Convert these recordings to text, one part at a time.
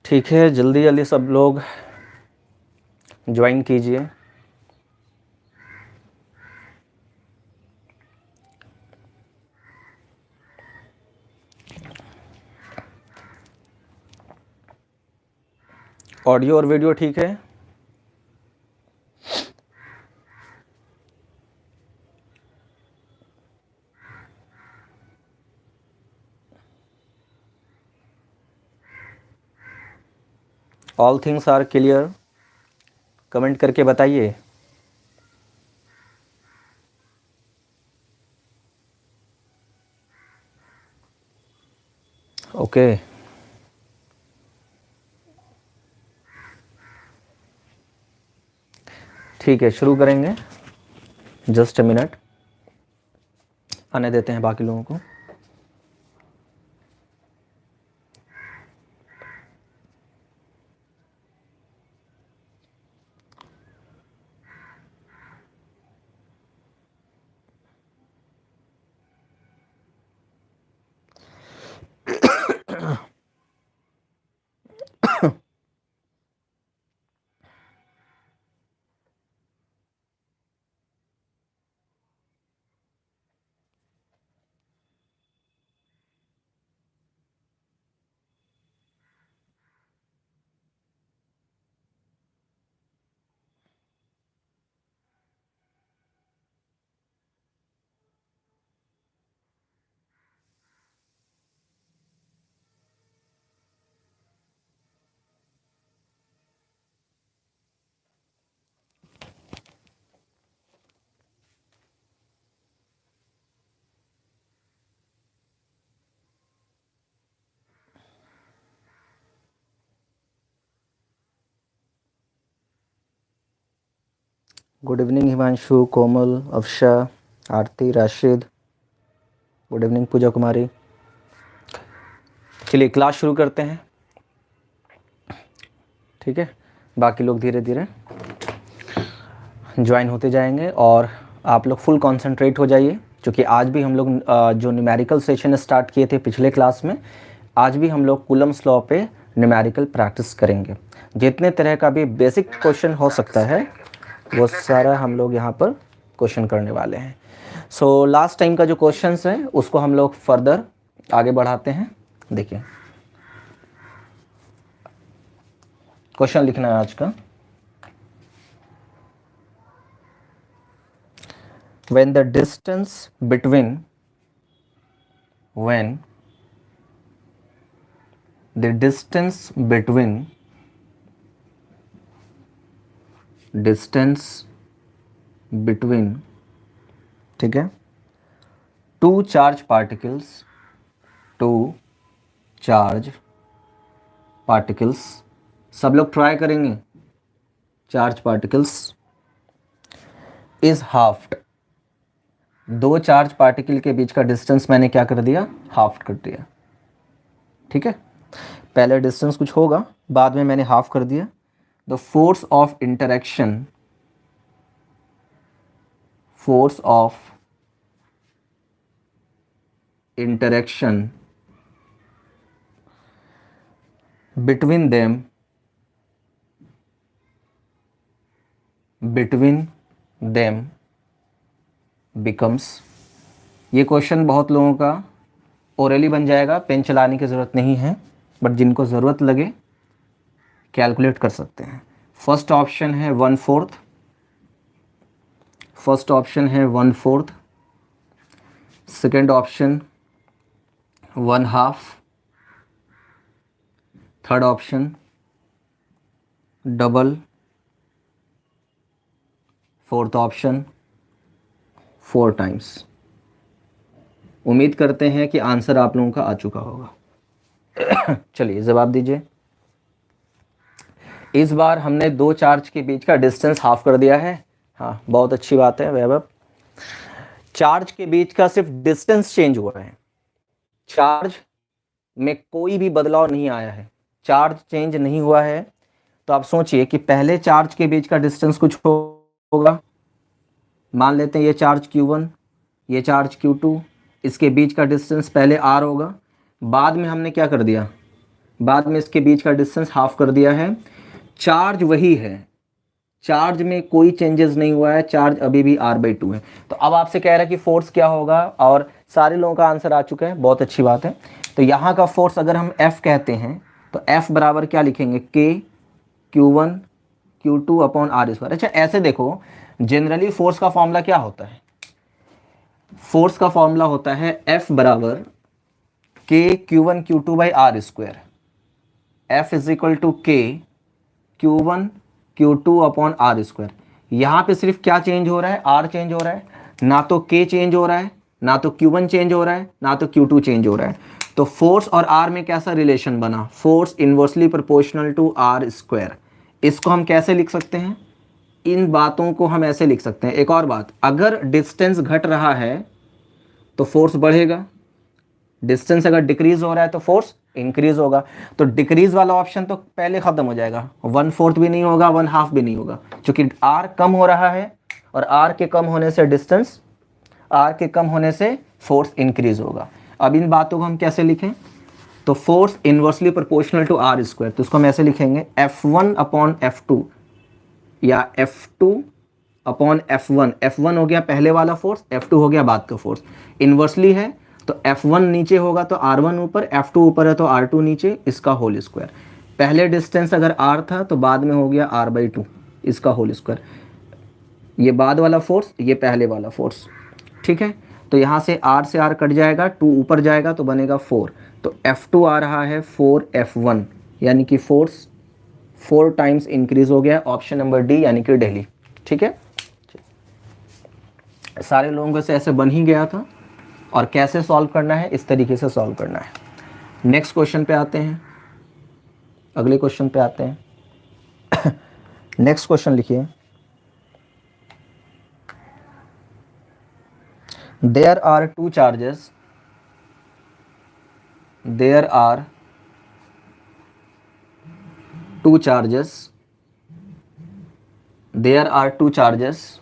ठीक है, जल्दी जल्दी सब लोग ज्वाइन कीजिए। ऑडियो और वीडियो ठीक है? All things are clear? Comment करके बताइए। ओके, ठीक है, शुरू करेंगे। जस्ट अ मिनट, आने देते हैं बाकी लोगों को। गुड इवनिंग हिमांशु, कोमल, अफशा, आरती, राशिद। गुड इवनिंग पूजा कुमारी। चलिए क्लास शुरू करते हैं। ठीक है, बाकी लोग धीरे धीरे ज्वाइन होते जाएंगे और आप लोग फुल कंसंट्रेट हो जाइए, क्योंकि आज भी हम लोग जो न्यूमेरिकल सेशन स्टार्ट किए थे पिछले क्लास में, आज भी हम लोग कूलम्स लॉ पे न्यूमेरिकल प्रैक्टिस करेंगे। जितने तरह का भी बेसिक क्वेश्चन हो सकता है वो सारा हम लोग यहाँ पर क्वेश्चन करने वाले हैं। सो लास्ट टाइम का जो क्वेश्चंस है उसको हम लोग फर्दर आगे बढ़ाते हैं। देखिए, क्वेश्चन लिखना है आज का। when the distance between ठीक है, टू चार्ज पार्टिकल्स, सब लोग ट्राई करेंगे। चार्ज पार्टिकल्स इज हाफ्ड, दो चार्ज पार्टिकल के बीच का डिस्टेंस मैंने क्या कर दिया, हाफ कर दिया। ठीक है, पहले डिस्टेंस कुछ होगा, बाद में मैंने हाफ कर दिया। The force of interaction between them becomes, ये क्वेश्चन बहुत लोगों का ओरली बन जाएगा, पेन चलाने की ज़रूरत नहीं है, बट जिनको ज़रूरत लगे कैलकुलेट कर सकते हैं। फर्स्ट ऑप्शन है 1/4, second option 1/2, third option double, fourth option 4 times. उम्मीद करते हैं कि आंसर आप लोगों का आ चुका होगा। चलिए जवाब दीजिए। इस बार हमने दो चार्ज के बीच का डिस्टेंस हाफ कर दिया है। हाँ, बहुत अच्छी बात है वैभव। चार्ज के बीच का सिर्फ डिस्टेंस चेंज हुआ है, चार्ज में कोई भी बदलाव नहीं आया है, चार्ज चेंज नहीं हुआ है। तो आप सोचिए कि पहले चार्ज के बीच का डिस्टेंस कुछ होगा, मान लेते हैं ये चार्ज Q1, ये चार्ज Q2, इसके बीच का डिस्टेंस पहले R होगा। बाद में हमने क्या कर दिया, बाद में इसके बीच का डिस्टेंस हाफ कर दिया है। चार्ज वही है, चार्ज में कोई चेंजेस नहीं हुआ है, चार्ज अभी भी r/2 है। तो अब आपसे कह रहा है कि फोर्स क्या होगा, और सारे लोगों का आंसर आ चुका है, बहुत अच्छी बात है। तो यहाँ का फोर्स अगर हम F कहते हैं तो F बराबर क्या लिखेंगे, K Q1 Q2 upon r²। अच्छा ऐसे देखो, जनरली फोर्स का फॉर्मूला क्या होता है, फोर्स का फॉर्मूला होता है F बराबर K Q1 Q2 by r²। F is equal to K Q1 Q2 upon r²। यहाँ पे सिर्फ क्या चेंज हो रहा है, r चेंज हो रहा है, ना तो K चेंज हो रहा है, ना तो Q1 चेंज हो रहा है, ना तो Q2 चेंज हो रहा है। तो फोर्स और r में कैसा रिलेशन बना, force inversely proportional to r²। इसको हम कैसे लिख सकते हैं, इन बातों को हम ऐसे लिख सकते हैं। एक और बात, अगर डिस्टेंस घट रहा है तो फोर्स बढ़ेगा, डिस्टेंस अगर डिक्रीज हो रहा है तो फोर्स इंक्रीज होगा। तो डिक्रीज वाला ऑप्शन तो पहले खत्म हो जाएगा, 1/4 भी नहीं होगा, 1/2 भी नहीं होगा, क्योंकि आर कम हो रहा है और आर के कम होने से डिस्टेंस, आर के कम होने से फोर्स इंक्रीज होगा। अब इन बातों को हम कैसे लिखें, तो force inversely proportional to r², तो इसको हम ऐसे लिखेंगे F1 अपॉन F2 या F2 अपॉन F1। F1 हो गया पहले वाला फोर्स, F2 हो गया बाद का फोर्स, इन्वर्सली है तो F1 नीचे होगा तो R1 ऊपर, F2 ऊपर है तो R2 नीचे, इसका होल स्क्वायर। पहले डिस्टेंस अगर R था तो बाद में हो गया R/2, इसका होल स्क्वायर। ये बाद वाला फोर्स, ये पहले वाला फोर्स, ठीक है। तो यहाँ से R से R कट जाएगा, 2 ऊपर जाएगा तो बनेगा 4, तो F2 आ रहा है 4F1, यानी कि फोर्स 4 टाइम्स इंक्रीज हो गया। ऑप्शन नंबर डी यानी कि दिल्ली, ठीक है। सारे लोगों से ऐसे बन ही गया था, और कैसे सॉल्व करना है, इस तरीके से सॉल्व करना है। नेक्स्ट क्वेश्चन पे आते हैं, अगले क्वेश्चन पे आते हैं। नेक्स्ट क्वेश्चन लिखिए, there are two charges, there are two charges, there are two charges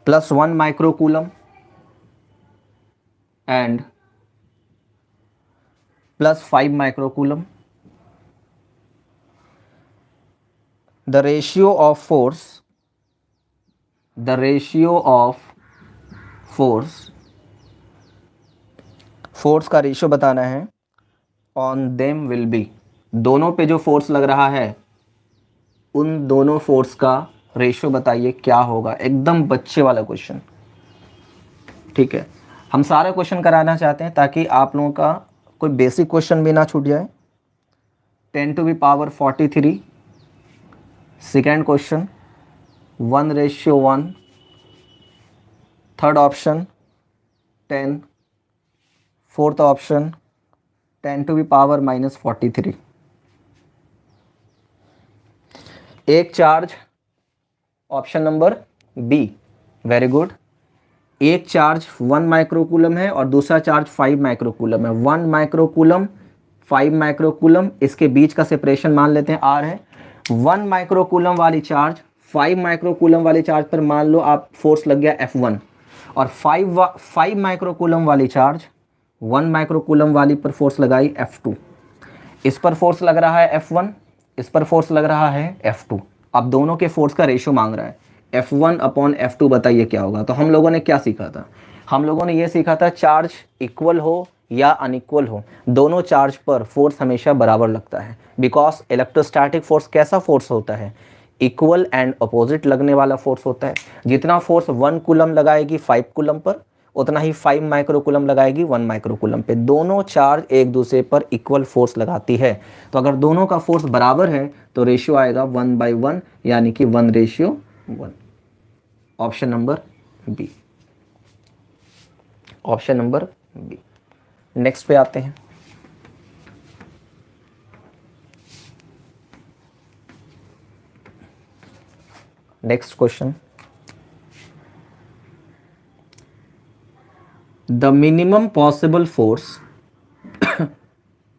+1 microcoulomb and +5 microcoulomb. The ratio of force, the ratio of force, force का रेशियो बताना है, ऑन देम विल बी, दोनों पे जो force लग रहा है उन दोनों फोर्स का रेशियो बताइए क्या होगा। एकदम बच्चे वाला क्वेश्चन, ठीक है। हम सारा क्वेश्चन कराना चाहते हैं ताकि आप लोगों का कोई बेसिक क्वेश्चन भी ना छूट जाए। 10⁻43, second question 1:1, third option 10, fourth option 10⁻⁻43। एक charge, option number B, very good. एक चार्ज 1 माइक्रोकूलम है और दूसरा चार्ज 5 माइक्रोकूलम है। 1 माइक्रोकूलम 5 माइक्रोकूलम, इसके बीच का सेपरेशन मान लेते हैं r है। 1 माइक्रोकूलम वाली चार्ज 5 माइक्रोकूलम वाली चार्ज पर मान लो आप फोर्स लग गया F1, और 5 माइक्रोकूलम वाली चार्ज 1 माइक्रोकूलम वाली पर फोर्स लगाई F2। इस पर फोर्स लग रहा है F1, इस पर फोर्स लग रहा है F2। अब दोनों के फोर्स का रेशियो मांग रहा है, F1 अपॉन F2 बताइए क्या होगा। तो हम लोगों ने क्या सीखा था, हम लोगों ने ये सीखा था चार्ज इक्वल हो या अनइक्वल हो, दोनों चार्ज पर फोर्स हमेशा बराबर लगता है। बिकॉज इलेक्ट्रोस्टैटिक फोर्स कैसा फोर्स होता है, इक्वल एंड अपोजिट लगने वाला फोर्स होता है। जितना फोर्स 1 कूलम लगाएगी 5 कूलम पर, उतना ही 5 माइक्रोकूलम लगाएगी 1 माइक्रोकूलम पे। दोनों चार्ज एक दूसरे पर इक्वल फोर्स लगाती है। तो अगर दोनों का फोर्स बराबर है तो रेशियो आएगा 1/1, यानी कि 1:1। Option number B, option number B. Next पे आते हैं, next question, the minimum possible force,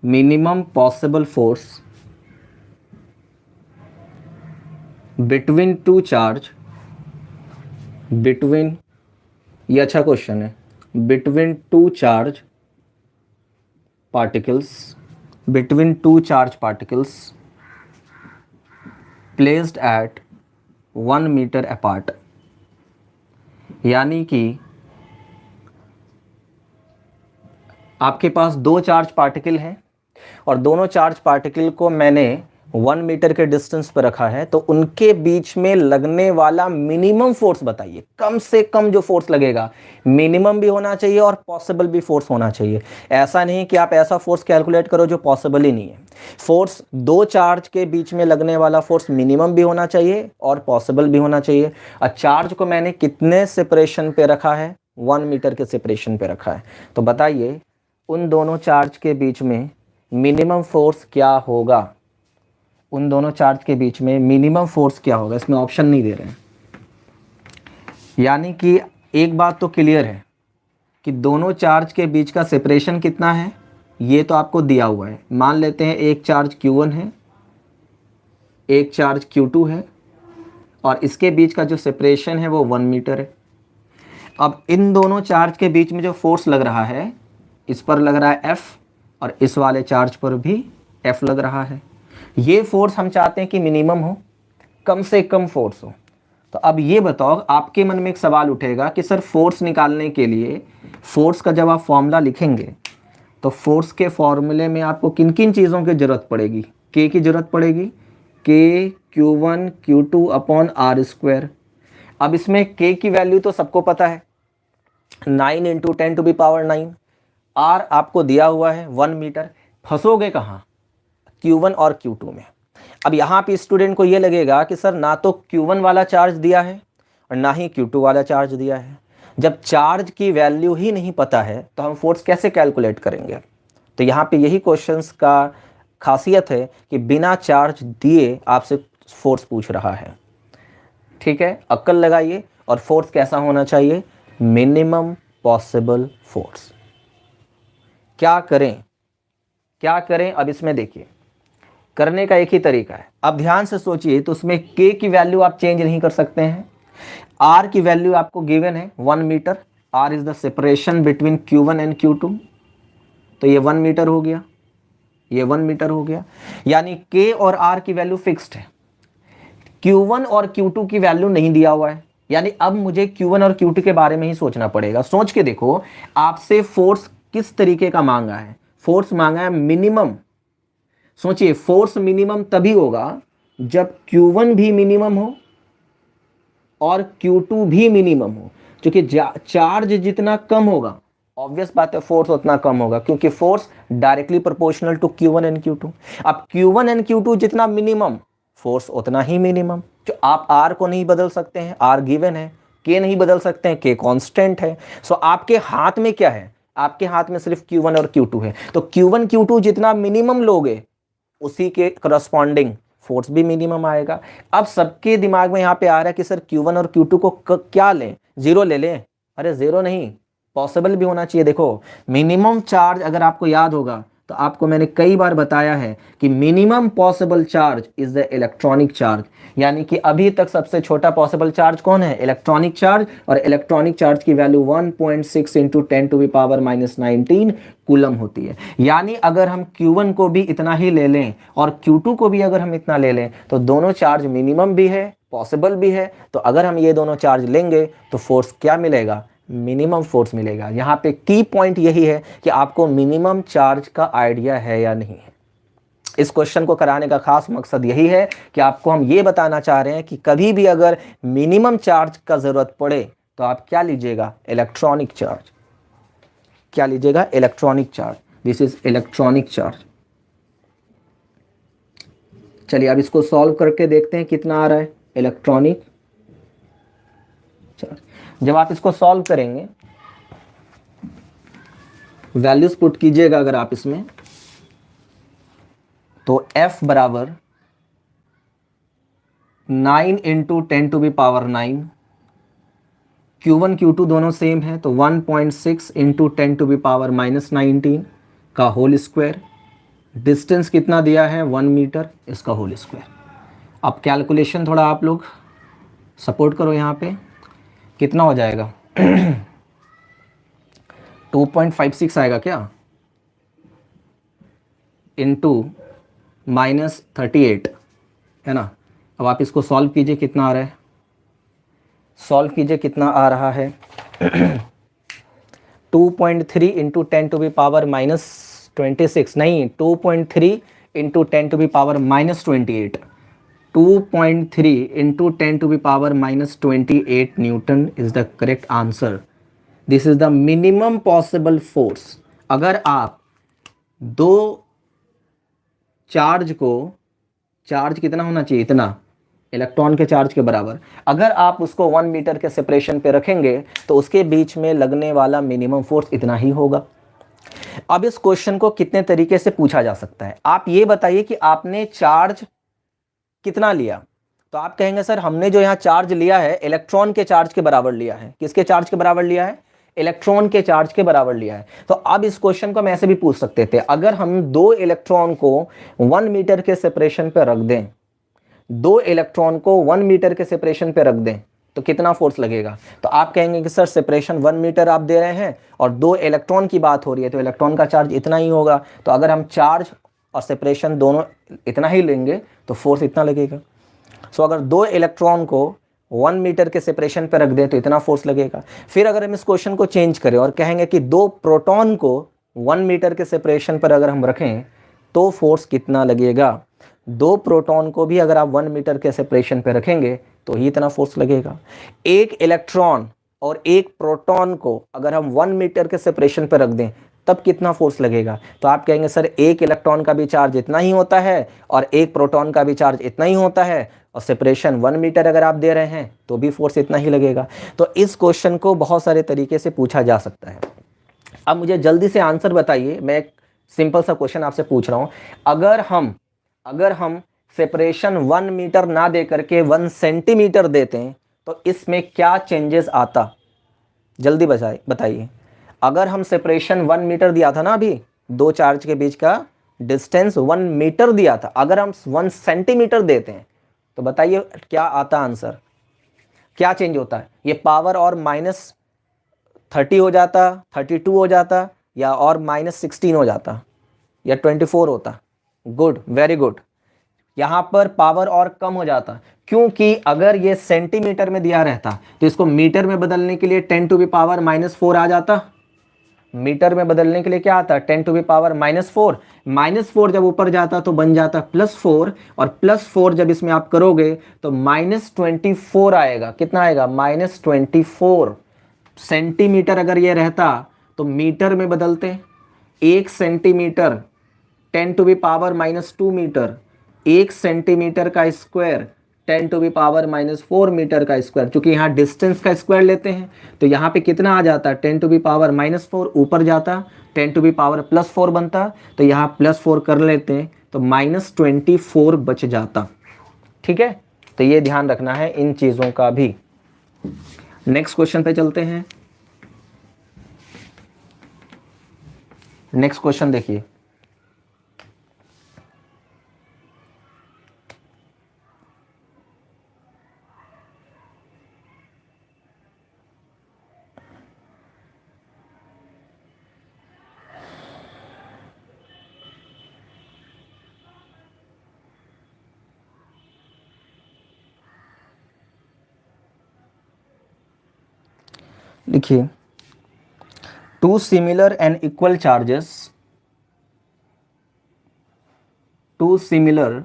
minimum possible force between two charge, between, ये अच्छा क्वेश्चन है, between two charge particles between two charge particles placed at 1 metre apart। यानी कि आपके पास दो चार्ज पार्टिकल हैं और दोनों चार्ज पार्टिकल को मैंने 1 मीटर के डिस्टेंस पर रखा है, तो उनके बीच में लगने वाला मिनिमम फोर्स बताइए। कम से कम जो फोर्स लगेगा मिनिमम भी होना चाहिए और पॉसिबल भी फोर्स होना चाहिए। ऐसा नहीं कि आप ऐसा फोर्स कैलकुलेट करो जो पॉसिबल ही नहीं है। फोर्स दो चार्ज के बीच में लगने वाला फोर्स मिनिमम भी होना चाहिए और पॉसिबल भी होना चाहिए। और चार्ज को मैंने कितने सेपरेशन पे रखा है? 1 मीटर के सेपरेशन पे रखा है। तो बताइए उन दोनों चार्ज के बीच में मिनिमम फोर्स क्या होगा? उन दोनों चार्ज के बीच में मिनिमम फोर्स क्या होगा? इसमें ऑप्शन नहीं दे रहे हैं। यानी कि एक बात तो क्लियर है कि दोनों चार्ज के बीच का सेपरेशन कितना है, ये तो आपको दिया हुआ है। मान लेते हैं एक चार्ज Q1 है, एक चार्ज Q2 है और इसके बीच का जो सेपरेशन है वो 1 मीटर है। अब इन दोनों चार्ज के बीच में जो फोर्स लग रहा है, इस पर लग रहा है F और इस वाले चार्ज पर भी F लग रहा है। ये फोर्स हम चाहते हैं कि मिनिमम हो, कम से कम फोर्स हो। तो अब ये बताओ, आपके मन में एक सवाल उठेगा कि सर फोर्स निकालने के लिए फोर्स का जब आप फॉर्मूला लिखेंगे तो फोर्स के फॉर्मूले में आपको किन किन चीज़ों की ज़रूरत पड़ेगी? K की ज़रूरत पड़ेगी, K Q1 Q2 upon R square. अब इसमें K की वैल्यू तो सबको पता है, 9 इंटू 10⁻⁹। R आपको दिया हुआ है 1 मीटर। फंसोगे कहाँ? Q1 और Q2 में। अब यहाँ पे स्टूडेंट को ये लगेगा कि सर ना तो Q1 वाला चार्ज दिया है और ना ही Q2 वाला चार्ज दिया है। जब चार्ज की वैल्यू ही नहीं पता है तो हम फोर्स कैसे कैलकुलेट करेंगे? तो यहाँ पे यही क्वेश्चंस का खासियत है कि बिना चार्ज दिए आपसे फोर्स पूछ रहा है। ठीक है, अक्ल लगाइए। और फोर्स कैसा होना चाहिए? Minimum possible force. क्या करें, क्या करें? अब इसमें देखिए, करने का एक ही तरीका है। अब ध्यान से सोचिए, तो उसमें K की वैल्यू आप चेंज नहीं कर सकते हैं। R की वैल्यू आपको गिवन है 1 metre. R is the separation between Q1 and Q2। तो ये 1 मीटर हो गया, ये 1 मीटर हो गया। यानी K और R की वैल्यू फिक्स्ड है। Q1 और Q2 की वैल्यू नहीं दिया हुआ है। यानी अब मुझे Q1 और Q2 के बारे में ही सोचना पड़ेगा। सोच के देखो, आपसे फोर्स किस तरीके का मांगा है? फोर्स मांगा है मिनिमम। सोचिए, फोर्स मिनिमम तभी होगा जब Q1 भी मिनिमम हो और Q2 भी मिनिमम हो। क्योंकि चार्ज जितना कम होगा, ऑब्वियस बात है फोर्स उतना कम होगा, क्योंकि force directly proportional to Q1 and Q2। अब Q1 एंड Q2 जितना मिनिमम, फोर्स उतना ही मिनिमम। जो आप R को नहीं बदल सकते हैं, R गिवन है। K नहीं बदल सकते हैं, K कांस्टेंट है। सो आपके हाथ में क्या है? आपके हाथ में सिर्फ Q1 और Q2 है। तो Q1 Q2 जितना मिनिमम लोगे, उसी के करस्पॉन्डिंग फोर्स भी मिनिमम आएगा। अब सबके दिमाग में यहाँ पे आ रहा है कि सर Q1 और Q2 को क्या लें? जीरो ले लें? अरे जीरो नहीं, पॉसिबल भी होना चाहिए। देखो, मिनिमम चार्ज अगर आपको याद होगा तो आपको मैंने कई बार बताया है कि minimum possible charge is the electronic charge. यानी कि अभी तक सबसे छोटा पॉसिबल चार्ज कौन है? Electronic charge. और इलेक्ट्रॉनिक चार्ज की वैल्यू 1.6 इंटू 10⁻⁻19 कूलम होती है। यानी अगर हम Q1 को भी इतना ही ले लें और Q2 को भी अगर हम इतना ले लें तो दोनों चार्ज मिनिमम भी है, पॉसिबल भी है। तो अगर हम ये दोनों चार्ज लेंगे तो फोर्स क्या मिलेगा? मिनिमम फोर्स मिलेगा। यहाँ पे की पॉइंट यही है कि आपको मिनिमम चार्ज का आइडिया है या नहीं है। इस क्वेश्चन को कराने का खास मकसद यही है कि आपको हम ये बताना चाह रहे हैं कि कभी भी अगर मिनिमम चार्ज का जरूरत पड़े तो आप क्या लीजिएगा? Electronic charge. क्या लीजिएगा? Electronic charge. This is electronic charge. चलिए अब इसको सॉल्व करके देखते हैं कितना आ रहा है इलेक्ट्रॉनिक चार्ज। जब आप इसको सॉल्व करेंगे, वैल्यूज पुट कीजिएगा अगर आप इसमें, तो F बराबर 9 इंटू 10⁻⁹। Q1 Q2 दोनों सेम है तो 1.6 इंटू 10⁻⁻19 का होल स्क्वायर। डिस्टेंस कितना दिया है? 1 मीटर, इसका होल स्क्वायर। अब कैलकुलेशन थोड़ा आप लोग सपोर्ट करो। यहाँ पे कितना हो जाएगा? 2.56 आएगा क्या? इंटू -38 है ना। अब आप इसको सॉल्व कीजिए, कितना आ रहा है, सॉल्व कीजिए कितना आ रहा है 2.3 इंटू 10⁻⁻26 नहीं, 2.3 into 10⁻⁻28, 2.3 into 10⁻⁻28 Newton is the correct answer. This is the minimum possible force. अगर आप दो चार्ज को, चार्ज कितना होना चाहिए, इतना इलेक्ट्रॉन के चार्ज के बराबर, अगर आप उसको 1 मीटर के सेपरेशन पे रखेंगे तो उसके बीच में लगने वाला मिनिमम फोर्स इतना ही होगा। अब इस क्वेश्चन को कितने तरीके से पूछा जा सकता है, आप ये बताइए कि आपने चार्ज कितना लिया। तो आप कहेंगे सर हमने जो यहाँ चार्ज लिया है इलेक्ट्रॉन के चार्ज के बराबर लिया है। किसके चार्ज के बराबर लिया है, इलेक्ट्रॉन के चार्ज के बराबर लिया है। तो अब इस क्वेश्चन को हम ऐसे भी पूछ सकते थे, अगर हम दो इलेक्ट्रॉन को 1 मीटर के सेपरेशन पे रख दें, दो इलेक्ट्रॉन को 1 मीटर के सेपरेशन पे रख दें तो कितना फोर्स लगेगा। तो आप कहेंगे कि सर सेपरेशन 1 मीटर आप दे रहे हैं और दो इलेक्ट्रॉन की बात हो रही है तो इलेक्ट्रॉन का चार्ज इतना ही होगा। तो अगर हम चार्ज और सेपरेशन दोनों इतना ही लेंगे तो फोर्स इतना लगेगा। सो अगर दो इलेक्ट्रॉन को 1 मीटर के सेपरेशन पर रख दें तो इतना फोर्स लगेगा। फिर अगर हम इस क्वेश्चन को चेंज करें और कहेंगे कि दो प्रोटॉन को 1 मीटर के सेपरेशन पर अगर हम रखें तो फोर्स कितना लगेगा। दो प्रोटॉन को भी अगर आप 1 मीटर के सेपरेशन पर रखेंगे तो ही इतना फोर्स लगेगा। एक इलेक्ट्रॉन और एक प्रोटॉन को अगर हम 1 मीटर के सेपरेशन पर रख दें तब कितना फोर्स लगेगा। तो आप कहेंगे सर एक इलेक्ट्रॉन का भी चार्ज इतना ही होता है और एक प्रोटॉन का भी चार्ज इतना ही होता है और सेपरेशन 1 मीटर अगर आप दे रहे हैं तो भी फोर्स इतना ही लगेगा। तो इस क्वेश्चन को बहुत सारे तरीके से पूछा जा सकता है। अब मुझे जल्दी से आंसर बताइए, मैं एक सिंपल सा क्वेश्चन आपसे पूछ रहा हूं, अगर हम सेपरेशन 1 मीटर ना दे करके 1 सेंटीमीटर देते हैं तो इसमें क्या चेंजेस आता, जल्दी बताइए। अगर हम सेपरेशन 1 मीटर दिया था ना, अभी दो चार्ज के बीच का डिस्टेंस 1 मीटर दिया था, अगर हम 1 सेंटीमीटर देते हैं तो बताइए क्या आता आंसर, क्या चेंज होता है। ये पावर और -30 हो जाता, 32 हो जाता, या और -16 हो जाता, या 24 होता। Good, very good. यहां पर पावर और कम हो जाता, क्योंकि अगर ये सेंटीमीटर में दिया रहता तो इसको मीटर में बदलने के लिए 10⁻⁻4 आ जाता। मीटर में बदलने के लिए क्या आता, 10⁻⁻4। -4 जब ऊपर जाता तो बन जाता +4, और +4 जब इसमें आप करोगे तो -24 आएगा। कितना आएगा, -24। सेंटीमीटर अगर ये रहता तो मीटर में बदलते, 1 सेंटीमीटर 10⁻⁻2 मीटर, 1 सेंटीमीटर का स्क्वायर 10⁻⁻4 मीटर का स्क्वायर। चूंकि यहाँ डिस्टेंस का स्क्वायर लेते हैं तो यहाँ पे कितना आ जाता, 10⁻⁻4 ऊपर जाता, 10⁻+4 बनता, तो यहाँ +4 कर लेते हैं तो -24 बच जाता। ठीक है, तो ये ध्यान रखना है इन चीज़ों का भी। नेक्स्ट क्वेश्चन पे चलते हैं। नेक्स्ट क्वेश्चन देखिए, लिखिए, two similar and equal charges, two similar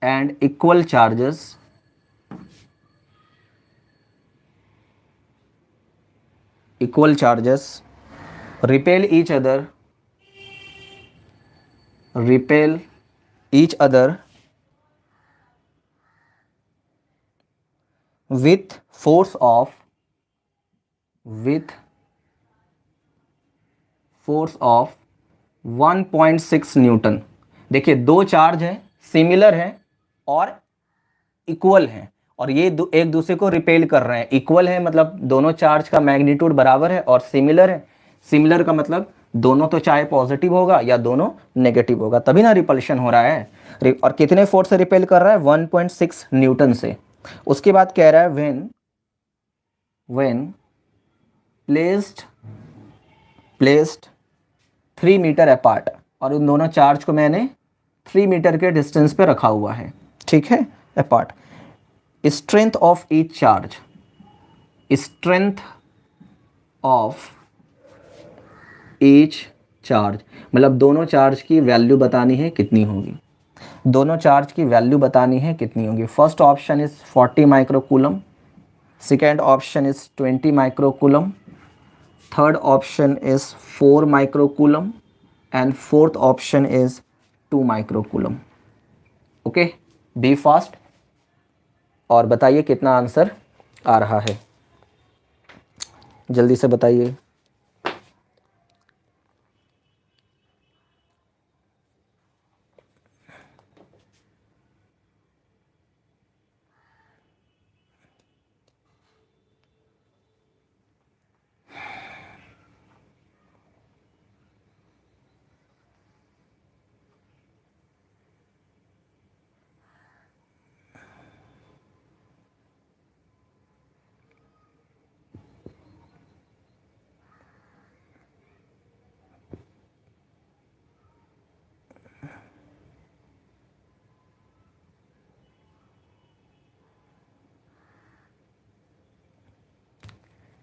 and equal charges repel each other with force of 1.6 newton. देखिए दो चार्ज हैं, सिमिलर हैं और इक्वल हैं, और ये एक दूसरे को रिपेल कर रहे हैं। इक्वल है मतलब दोनों चार्ज का मैग्नीट्यूड बराबर है, और सिमिलर है, सिमिलर का मतलब दोनों तो चाहे पॉजिटिव होगा या दोनों नेगेटिव होगा, तभी ना रिपल्शन हो रहा है। और कितने फोर्स से रिपेल कर रहा है, 1.6 न्यूटन से। उसके बाद कह रहा है when placed 3 मीटर अपार्ट, और उन दोनों चार्ज को मैंने 3 मीटर के डिस्टेंस पे रखा हुआ है, ठीक है, apart. Strength of each charge, strength of each charge मतलब दोनों चार्ज की वैल्यू बतानी है कितनी होगी, दोनों चार्ज की वैल्यू बतानी है कितनी होगी। First option is 40 microcoulomb, second option is 20 microcoulomb, third option is 4 microcoulomb and fourth option is 2 microcoulomb. Okay, be fast और बताइए कितना आंसर आ रहा है, जल्दी से बताइए।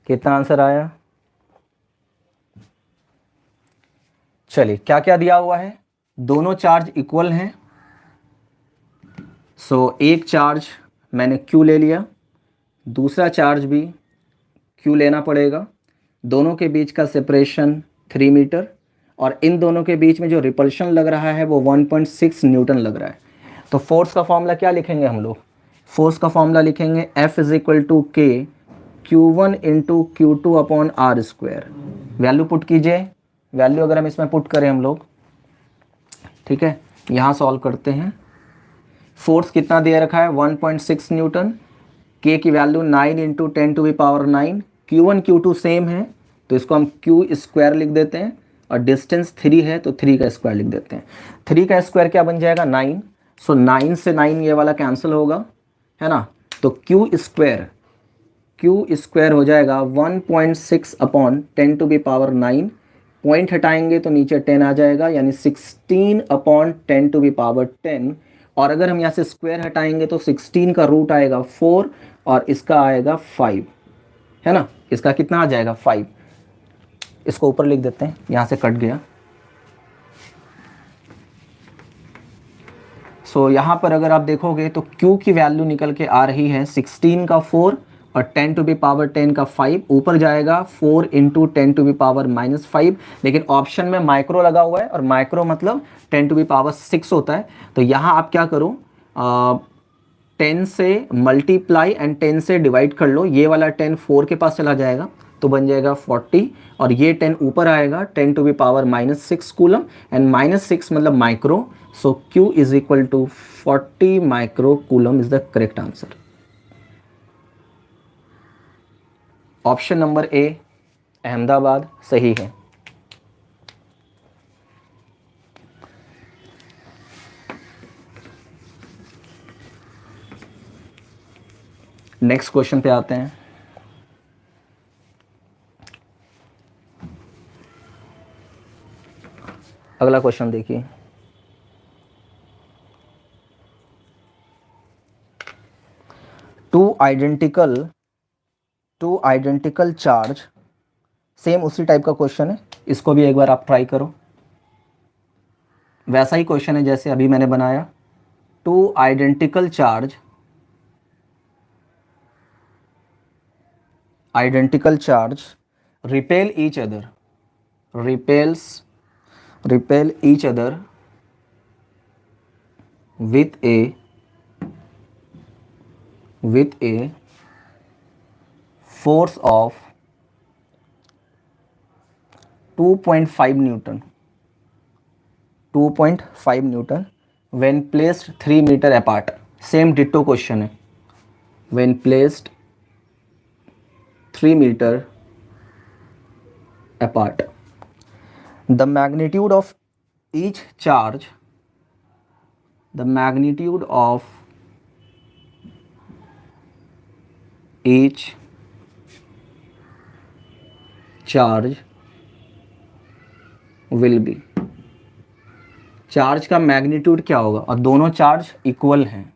कितना आंसर आया? चलिए, क्या क्या दिया हुआ है, दोनों चार्ज इक्वल हैं, सो एक चार्ज मैंने Q ले लिया, दूसरा चार्ज भी Q लेना पड़ेगा, दोनों के बीच का सेपरेशन 3 मीटर, और इन दोनों के बीच में जो रिपल्शन लग रहा है वो 1.6 न्यूटन लग रहा है। तो फोर्स का फॉर्मूला क्या लिखेंगे हम लोग? फोर्स का फॉर्मूला लिखेंगे F is equal to K Q1 into Q2 upon R square. Value put कीजिए, वैल्यू अगर हम इसमें पुट करें हम लोग, ठीक है, यहाँ सॉल्व करते हैं। फोर्स कितना दे रखा है? 1.6 न्यूटन, के की value 9 into 10⁻9, Q1 Q2 same है तो इसको हम Q स्क्वायर लिख देते हैं, और डिस्टेंस 3 है तो 3 का स्क्वायर लिख देते हैं। 3 का स्क्वायर क्या बन जाएगा? 9, सो 9 से 9 ये वाला कैंसिल होगा, है ना, तो Q स्क्वायर हो जाएगा 1.6 अपॉन 10⁻9, पॉइंट हटाएंगे तो नीचे 10 आ जाएगा, यानी 16 अपॉन 10⁻10, और अगर हम यहाँ से स्क्वायर हटाएंगे तो 16 का रूट आएगा 4 और इसका आएगा 5, है ना, इसका कितना आ जाएगा? 5। इसको ऊपर लिख देते हैं, यहाँ से कट गया। सो यहाँ पर अगर आप देखोगे तो Q की वैल्यू निकल के आ रही है 16 का 4 और 10⁻10 का 5, ऊपर जाएगा 4 इंटू 10⁻−5, लेकिन ऑप्शन में माइक्रो लगा हुआ है और माइक्रो मतलब 10⁻6 होता है। तो यहाँ आप क्या करो, 10 से मल्टीप्लाई एंड 10 से डिवाइड कर लो, ये वाला 10 4 के पास चला जाएगा तो बन जाएगा 40, और ये 10 ऊपर आएगा 10⁻6 कूलम, एंड -6 मतलब micro, so Q is equal to 40 micro coulomb is the correct answer. Option number A Ahmedabad सही है। नेक्स्ट क्वेश्चन पे आते हैं। अगला क्वेश्चन देखिए, टू आइडेंटिकल चार्ज, सेम उसी टाइप का क्वेश्चन है, इसको भी एक बार आप ट्राई करो, वैसा ही क्वेश्चन है जैसे अभी मैंने बनाया। Two identical charge repel each other with a force of 2.5 newton when placed 3 metre apart। Same ditto question है, when placed 3 metre apart, the magnitude of each charge will be, charge का magnitude क्या होगा, और दोनों charge equal हैं।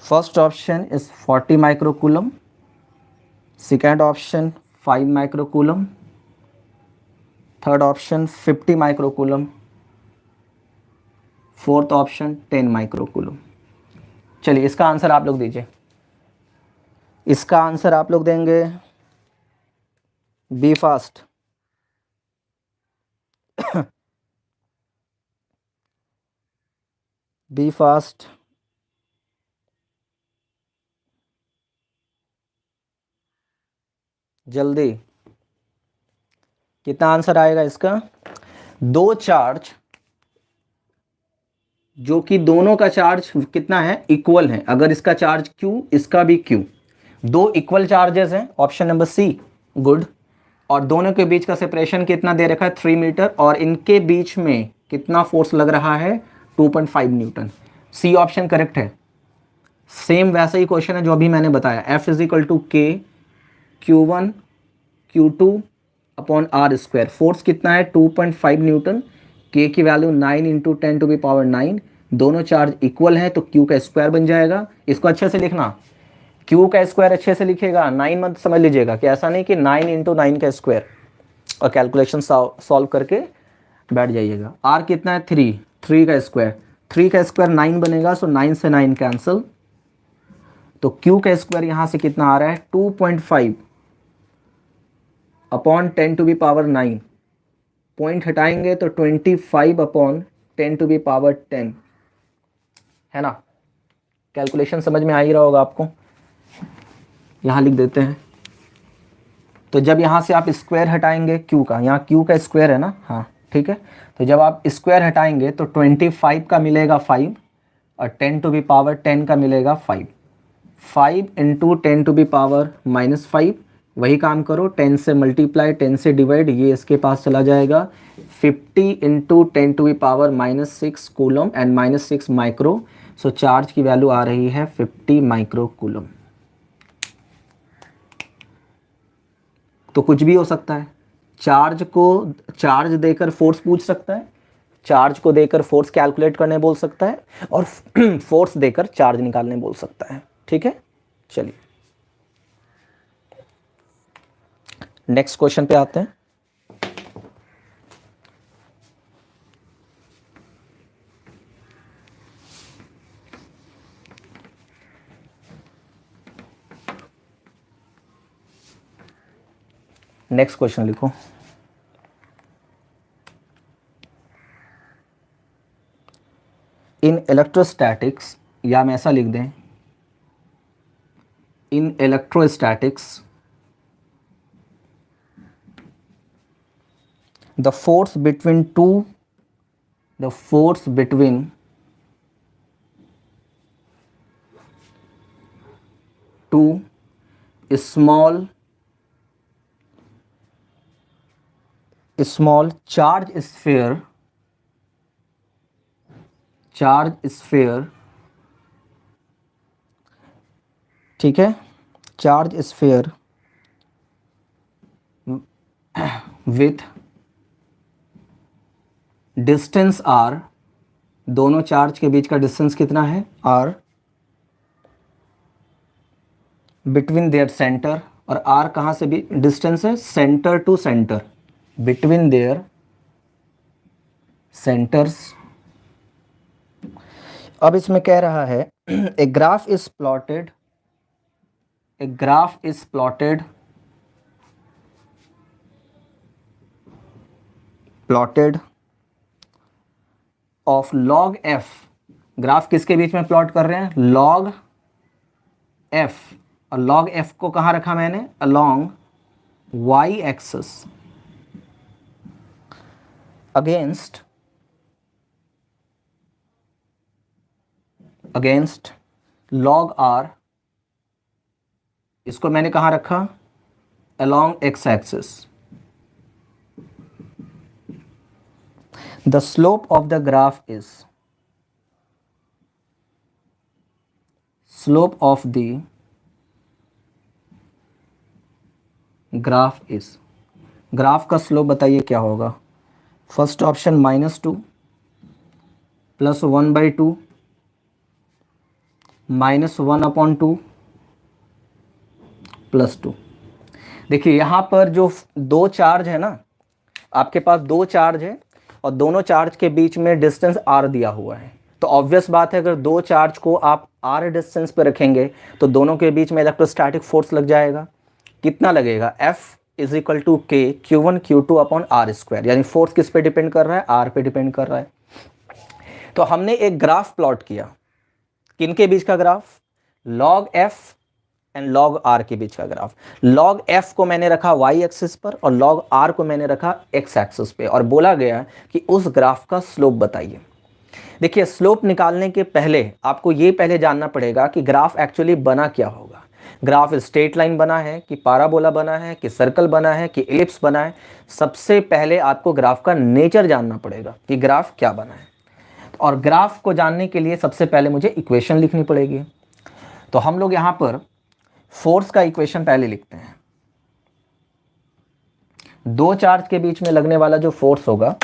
First option is 40 microcoulomb, second option 5 microcoulomb, third option 50 microcoulomb, fourth option 10 microcoulomb. चलिए इसका answer आप लोग दीजिए। इसका आंसर आप लोग देंगे बी फास्ट। बी फास्ट, जल्दी। कितना आंसर आएगा इसका? दो चार्ज जो कि दोनों का चार्ज कितना है, इक्वल है। अगर इसका चार्ज Q, इसका भी Q, दो इक्वल चार्जेस हैं, ऑप्शन नंबर सी, गुड। और दोनों के बीच का सेपरेशन कितना दे रखा है, 3 मीटर, और इनके बीच में कितना फोर्स लग रहा है, 2.5 न्यूटन। सी ऑप्शन करेक्ट है। सेम वैसा ही क्वेश्चन है जो अभी मैंने बताया, F is equal to K Q1 Q2 upon R square. Force कितना है, 2.5 न्यूटन, के की वैल्यू 9 इंटू 10⁻⁹। दोनों चार्ज इक्वल हैं तो क्यू का स्क्वायर बन जाएगा। इसको अच्छे से लिखना, क्यू का स्क्वायर अच्छे से लिखेगा, 9 मत समझ लीजिएगा कि ऐसा नहीं कि 9 इंटू 9 का स्क्वायर, और कैलकुलेशन सॉल्व करके बैठ जाइएगा। आर कितना है, 3, 3 का स्क्वायर, 3 का स्क्वायर 9 बनेगा, सो 9 से 9 कैंसिल, तो क्यू का स्क्वायर यहाँ से कितना आ रहा है, 2.5 अपॉन 10⁻⁹। पॉइंट हटाएंगे तो 25 अपॉन 10⁻10 है ना। कैलकुलेशन समझ में आ ही रहा होगा आपको। यहाँ लिख देते हैं। तो जब यहाँ से आप स्क्वायर हटाएंगे क्यू का, यहाँ क्यू का स्क्वायर है ना, हाँ ठीक है, तो जब आप स्क्वायर हटाएंगे तो 25 का मिलेगा 5, और 10⁻10 का मिलेगा 5। 5 इंटू 10⁻⁻5, वही काम करो, 10 से मल्टीप्लाई, 10 से डिवाइड, ये इसके पास चला जाएगा। 50 into 10⁻⁻6 coulomb and -6 micro, so charge की वैल्यू आ रही है 50 माइक्रो कूलम। तो कुछ भी हो सकता है, चार्ज देकर फोर्स पूछ सकता है, चार्ज को देकर फोर्स कैलकुलेट करने बोल सकता है, और फोर्स देकर चार्ज निकालने बोल सकता है। ठीक है, चलिए नेक्स्ट क्वेश्चन पे आते हैं। नेक्स्ट क्वेश्चन लिखो। इन इलेक्ट्रोस्टैटिक्स, या हम ऐसा लिख दें, in electrostatics the force between two small charge sphere ठीक है, charge sphere with distance R, दोनों चार्ज के बीच का डिस्टेंस कितना है, आर, बिटवीन देयर सेंटर, और आर कहाँ से भी डिस्टेंस है, centre to centre, between their centres. अब इसमें कह रहा है A graph is plotted of log f। Graph किसके बीच में प्लॉट कर रहे हैं, log f, और log f को कहाँ रखा मैंने, along y axis, against log r, इसको मैंने कहाँ रखा, along x axis. The slope of the graph is, graph का स्लोप बताइए क्या होगा, फर्स्ट ऑप्शन -2 प्लस 1/2 -1/2 प्लस 2। देखिए यहाँ पर जो दो चार्ज है ना, आपके पास दो चार्ज है और दोनों चार्ज के बीच में डिस्टेंस r दिया हुआ है। तो ऑब्वियस बात है अगर दो चार्ज को आप r डिस्टेंस पे रखेंगे तो दोनों के बीच में इलेक्ट्रोस्टैटिक फोर्स लग जाएगा। कितना लगेगा? F is equal to K Q1 Q2 upon r²। यानी फोर्स किस पे डिपेंड कर रहा है? r पे डिपेंड कर रहा है। तो हमने एक ग्राफ प्लॉट किया, किन के बीच का graph? log F and log R के बीच का ग्राफ। log F को मैंने रखा y एक्सिस पर और log R को मैंने रखा x एक्सिस पे, और बोला गया कि उस ग्राफ का स्लोप बताइए। देखिए स्लोप निकालने के पहले आपको ये पहले जानना पड़ेगा कि ग्राफ एक्चुअली बना क्या होगा। ग्राफ स्ट्रेट लाइन बना है कि पैराबोला बना है कि सर्कल बना है कि एलिप्स बना है। सबसे पहले आपको ग्राफ का नेचर जानना पड़ेगा कि ग्राफ क्या बना है, और ग्राफ को जानने के लिए सबसे पहले मुझे इक्वेशन लिखनी पड़ेगी। तो हम लोग यहाँ पर फोर्स का इक्वेशन पहले लिखते हैं। दो चार्ज के बीच में लगने वाला जो फोर्स होगा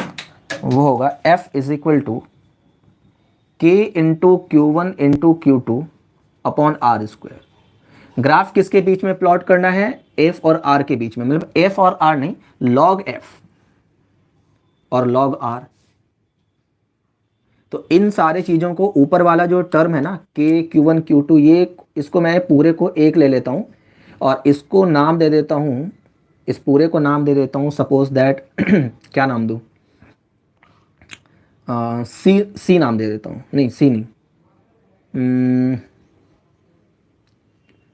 वो होगा F is equal to K into Q1 into Q2 upon r²। Graph किसके बीच में प्लॉट करना है? F और R के बीच में, मतलब F और R नहीं, log F और log R। तो इन सारे चीज़ों को, ऊपर वाला जो टर्म है ना K Q1 Q2, ये इसको मैं पूरे को एक ले लेता हूँ और इसको नाम दे देता हूँ, इस पूरे को नाम दे देता हूँ सपोज दैट क्या नाम दूँ? सी नाम दे देता हूँ। नहीं सी नहीं,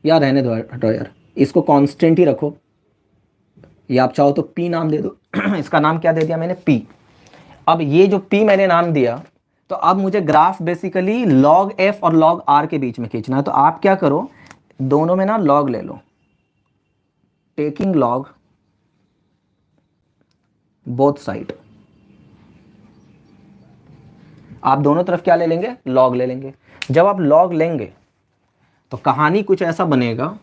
यार रहने दो, हटो यार, इसको कांस्टेंट ही रखो, या आप चाहो तो P नाम दे दो। इसका नाम क्या दे दिया मैंने? P। अब ये जो P मैंने नाम दिया, तो अब मुझे ग्राफ बेसिकली log F और log R के बीच में खींचना है। तो आप क्या करो, दोनों में ना log ले लो, टेकिंग log बोथ साइड। आप दोनों तरफ क्या ले लेंगे? log ले लेंगे। जब आप log लेंगे तो कहानी कुछ ऐसा बनेगा,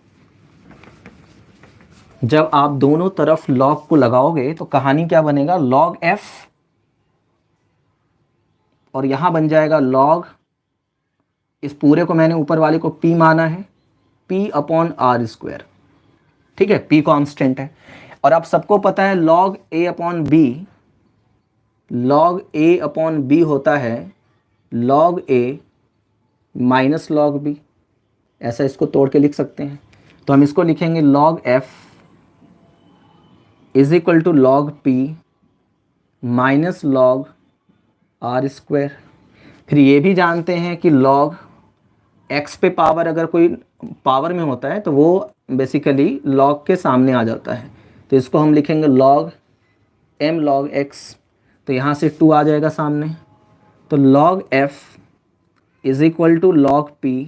जब आप दोनों तरफ log को लगाओगे तो कहानी क्या बनेगा? log F और यहां बन जाएगा log, इस पूरे को मैंने ऊपर वाले को P माना है, P अपॉन r²। ठीक है, P कांस्टेंट है। और आप सबको पता है log A upon B, log A upon B होता है log A minus log B। ऐसा इसको तोड़ के लिख सकते हैं। तो हम इसको लिखेंगे log F is equal to log P minus log r²। फिर ये भी जानते हैं कि log x पे पावर अगर कोई पावर में होता है तो वो बेसिकली log के सामने आ जाता है। तो इसको हम लिखेंगे log m log x, तो यहाँ से 2 आ जाएगा सामने। तो log f is equal to log p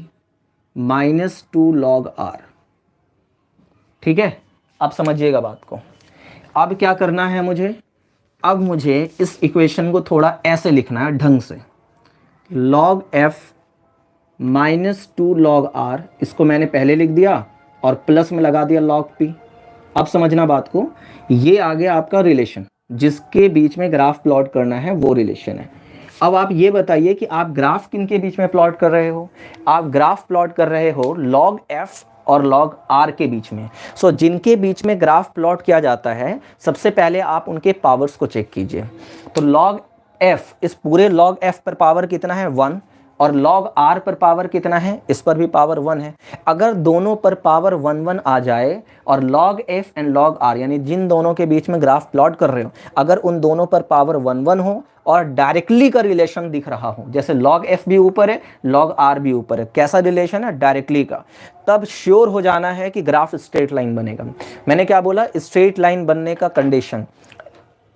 minus 2 log r। ठीक है, अब समझिएगा बात को। अब क्या करना है मुझे? अब मुझे इस इक्वेशन को थोड़ा ऐसे लिखना है ढंग से, log f minus 2 log r, इसको मैंने पहले लिख दिया और प्लस में लगा दिया log p। अब समझना बात को, ये आ गया आपका रिलेशन, जिसके बीच में ग्राफ प्लॉट करना है वो रिलेशन है। अब आप ये बताइए कि आप ग्राफ किन के बीच में प्लॉट कर रहे हो? आप ग्राफ प्लॉट कर रहे हो log f और log r के बीच में। सो जिनके बीच में ग्राफ प्लॉट किया जाता है, सबसे पहले आप उनके पावर्स को चेक कीजिए। तो log f, इस पूरे log f पर पावर कितना है? 1, और log r पर पावर कितना है? इस पर भी पावर 1 है। अगर दोनों पर पावर 1 1 आ जाए और log f and log r, यानी जिन दोनों के बीच में ग्राफ प्लॉट कर रहे हो, अगर उन दोनों पर पावर 1 1 हो और डायरेक्टली का रिलेशन दिख रहा हो, जैसे log f भी ऊपर है, log r भी ऊपर है, कैसा रिलेशन है? डायरेक्टली का, तब श्योर हो जाना है कि ग्राफ स्ट्रेट लाइन बनेगा। मैंने क्या बोला? स्ट्रेट लाइन बनने का कंडीशन,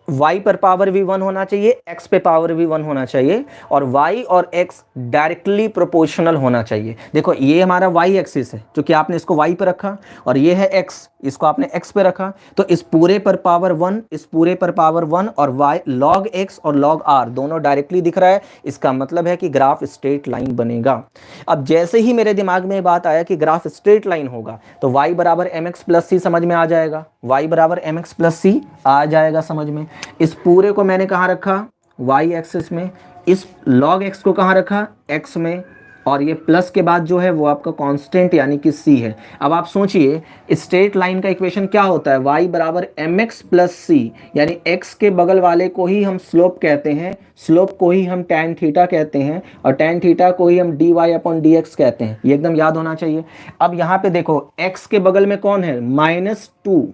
y पर पावर भी 1 होना चाहिए, x पे पावर भी 1 होना चाहिए, और y और x डायरेक्टली प्रोपोर्शनल होना चाहिए। देखो ये हमारा y एक्सिस है, क्योंकि आपने इसको y पे रखा, और ये है x, इसको आपने x पे रखा, तो इस पूरे पर पावर 1, इस पूरे पर पावर 1, और y log x और log r दोनों डायरेक्टली दिख रहा है। इसका मतलब है कि ग्राफ स्ट्रेट लाइन बनेगा। अब जैसे ही मेरे दिमाग में बात आया कि ग्राफ स्ट्रेट लाइन होगा, तो y बराबर mx प्लस c समझ में आ जाएगा। y बराबर एम एक्स प्लस सी आ जाएगा समझ में। इस पूरे को मैंने कहाँ रखा, y एक्सिस में, इस log x को कहाँ रखा, x में, और ये प्लस के बाद जो है वो आपका कांस्टेंट यानी कि c है। अब आप सोचिए स्ट्रेट लाइन का इक्वेशन क्या होता है, y बराबर एम एक्स प्लस सी, यानी x के बगल वाले को ही हम स्लोप कहते हैं, स्लोप को ही हम tan थीटा कहते हैं, और tan थीटा को ही हम dy अपॉन डी एक्स कहते हैं। ये एकदम याद होना चाहिए। अब यहाँ पे देखो x के बगल में कौन है, -2,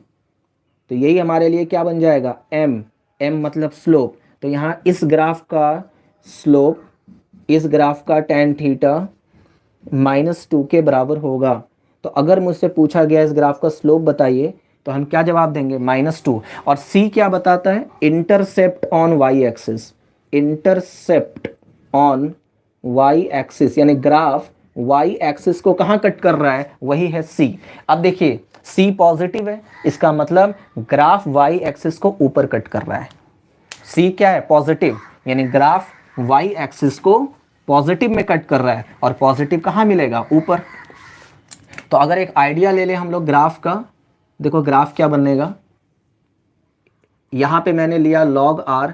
तो यही हमारे लिए क्या बन जाएगा, m मतलब स्लोप। तो यहाँ इस ग्राफ का स्लोप, इस ग्राफ का tan थीटा -2 के बराबर होगा। तो अगर मुझसे पूछा गया इस ग्राफ का स्लोप बताइए तो हम क्या जवाब देंगे, -2। और c क्या बताता है, intercept on y axis, intercept on y axis, यानी ग्राफ y एक्सिस को कहाँ कट कर रहा है, वही है c। अब देखिए c पॉजिटिव है, इसका मतलब ग्राफ y एक्सिस को ऊपर कट कर रहा है। c क्या है, पॉजिटिव, यानी ग्राफ y एक्सिस को पॉजिटिव में कट कर रहा है, और पॉजिटिव कहाँ मिलेगा, ऊपर। तो अगर एक आइडिया ले ले हम लोग ग्राफ का, देखो ग्राफ क्या बनेगा, यहाँ पे मैंने लिया log r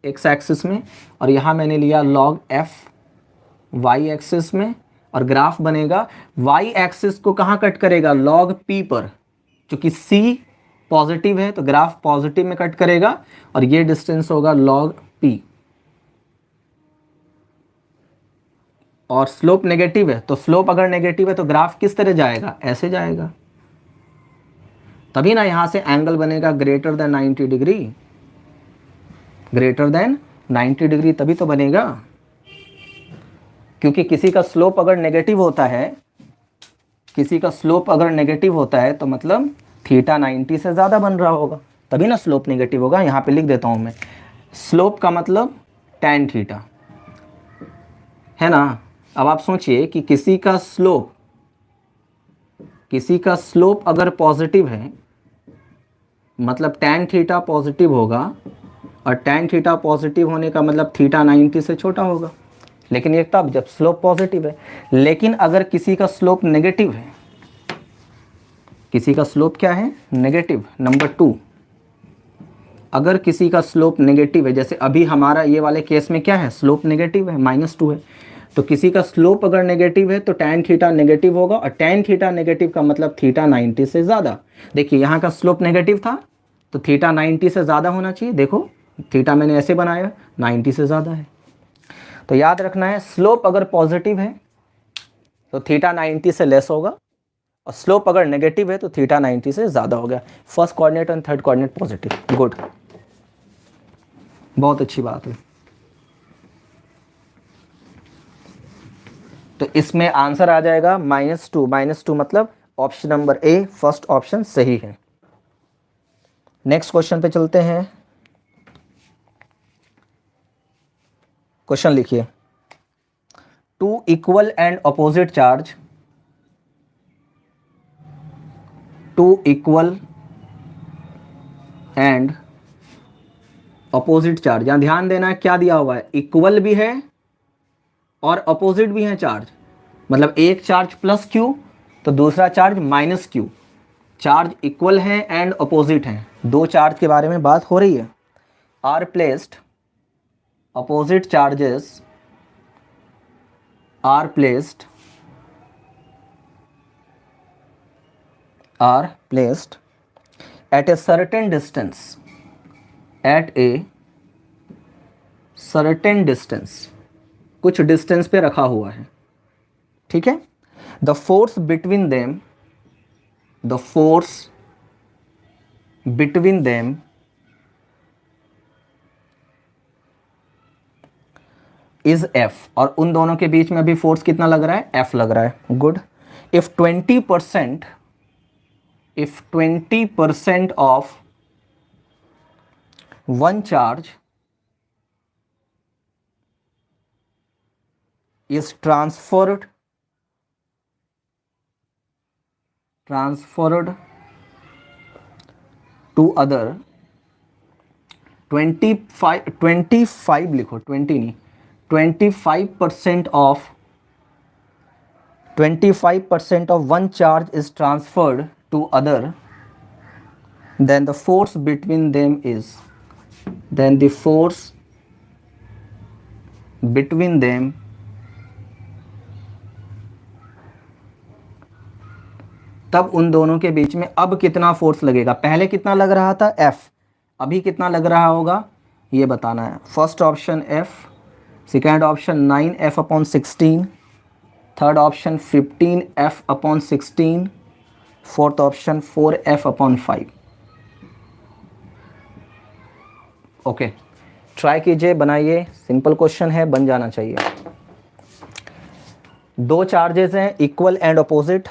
x एक्सिस में, और यहाँ मैंने लिया log f y एक्सिस में, और ग्राफ बनेगा y एक्सिस को कहाँ कट करेगा, log p पर, क्योंकि c पॉजिटिव है तो ग्राफ पॉजिटिव में कट करेगा, और ये डिस्टेंस होगा log p, और स्लोप नेगेटिव है, तो स्लोप अगर नेगेटिव है तो ग्राफ किस तरह जाएगा, ऐसे जाएगा। तभी ना यहां से एंगल बनेगा greater than 90 degree, greater than 90 degree तभी तो बनेगा, क्योंकि किसी का स्लोप अगर नेगेटिव होता है, किसी का स्लोप अगर नेगेटिव होता है तो मतलब थीटा 90 से ज़्यादा बन रहा होगा, तभी ना स्लोप नेगेटिव होगा। यहाँ पे लिख देता हूँ मैं, स्लोप का मतलब tan थीटा है ना। अब आप सोचिए कि किसी का स्लोप अगर पॉजिटिव है मतलब tan थीटा पॉजिटिव होगा, और tan थीटा पॉजिटिव होने का मतलब थीटा 90 से छोटा होगा, लेकिन ये तब जब स्लोप पॉजिटिव है। लेकिन अगर किसी का स्लोप नेगेटिव है, किसी का स्लोप क्या है, नेगेटिव, नंबर 2, अगर किसी का स्लोप नेगेटिव है, जैसे अभी हमारा ये वाले केस में क्या है, स्लोप नेगेटिव है, -2 है, तो किसी का स्लोप अगर नेगेटिव है तो tan थीटा नेगेटिव होगा, और tan थीटा नेगेटिव का मतलब थीटा 90 से ज़्यादा। देखिए यहाँ का स्लोप नेगेटिव था तो थीटा 90 से ज़्यादा होना चाहिए, देखो थीटा मैंने ऐसे बनाया, 90 से ज़्यादा है। तो याद रखना है, स्लोप अगर पॉजिटिव है तो थीटा 90 से लेस होगा, और स्लोप अगर नेगेटिव है तो थीटा 90 से ज़्यादा हो गया। First coordinate and third coordinate positive, good, बहुत अच्छी बात है। तो इसमें आंसर आ जाएगा -2 मतलब ऑप्शन नंबर ए, फर्स्ट ऑप्शन सही है। नेक्स्ट क्वेश्चन पे चलते हैं। क्वेश्चन लिखिए, 2 equal and opposite charge, 2 equal and opposite charge, यहां ध्यान देना है क्या दिया हुआ है, इक्वल भी है और अपोजिट भी है चार्ज, मतलब एक चार्ज प्लस क्यू तो दूसरा charge minus Q, charge equal है एंड अपोजिट हैं, दो चार्ज के बारे में बात हो रही है। Are placed, opposite charges are placed at a certain distance, at a certain distance, कुछ डिस्टेंस पे रखा हुआ है, ठीक है। The force between them, the force between them is F, और उन दोनों के बीच में अभी फोर्स कितना लग रहा है, F लग रहा है, good. If 20% of one charge is transferred to other, 25 लिखो, 20 नहीं, 25% of one charge is transferred to other, then the force between them is, then the force between them तब उन दोनों के बीच में अब कितना फोर्स लगेगा। पहले कितना लग रहा था F, अभी कितना लग रहा होगा ये बताना है। First option F, second option 9F/16, third option 15F/16, fourth option 4F/5। Okay, try कीजिए, बनाइए, सिंपल क्वेश्चन है, बन जाना चाहिए। दो चार्जेस हैं इक्वल एंड अपोजिट,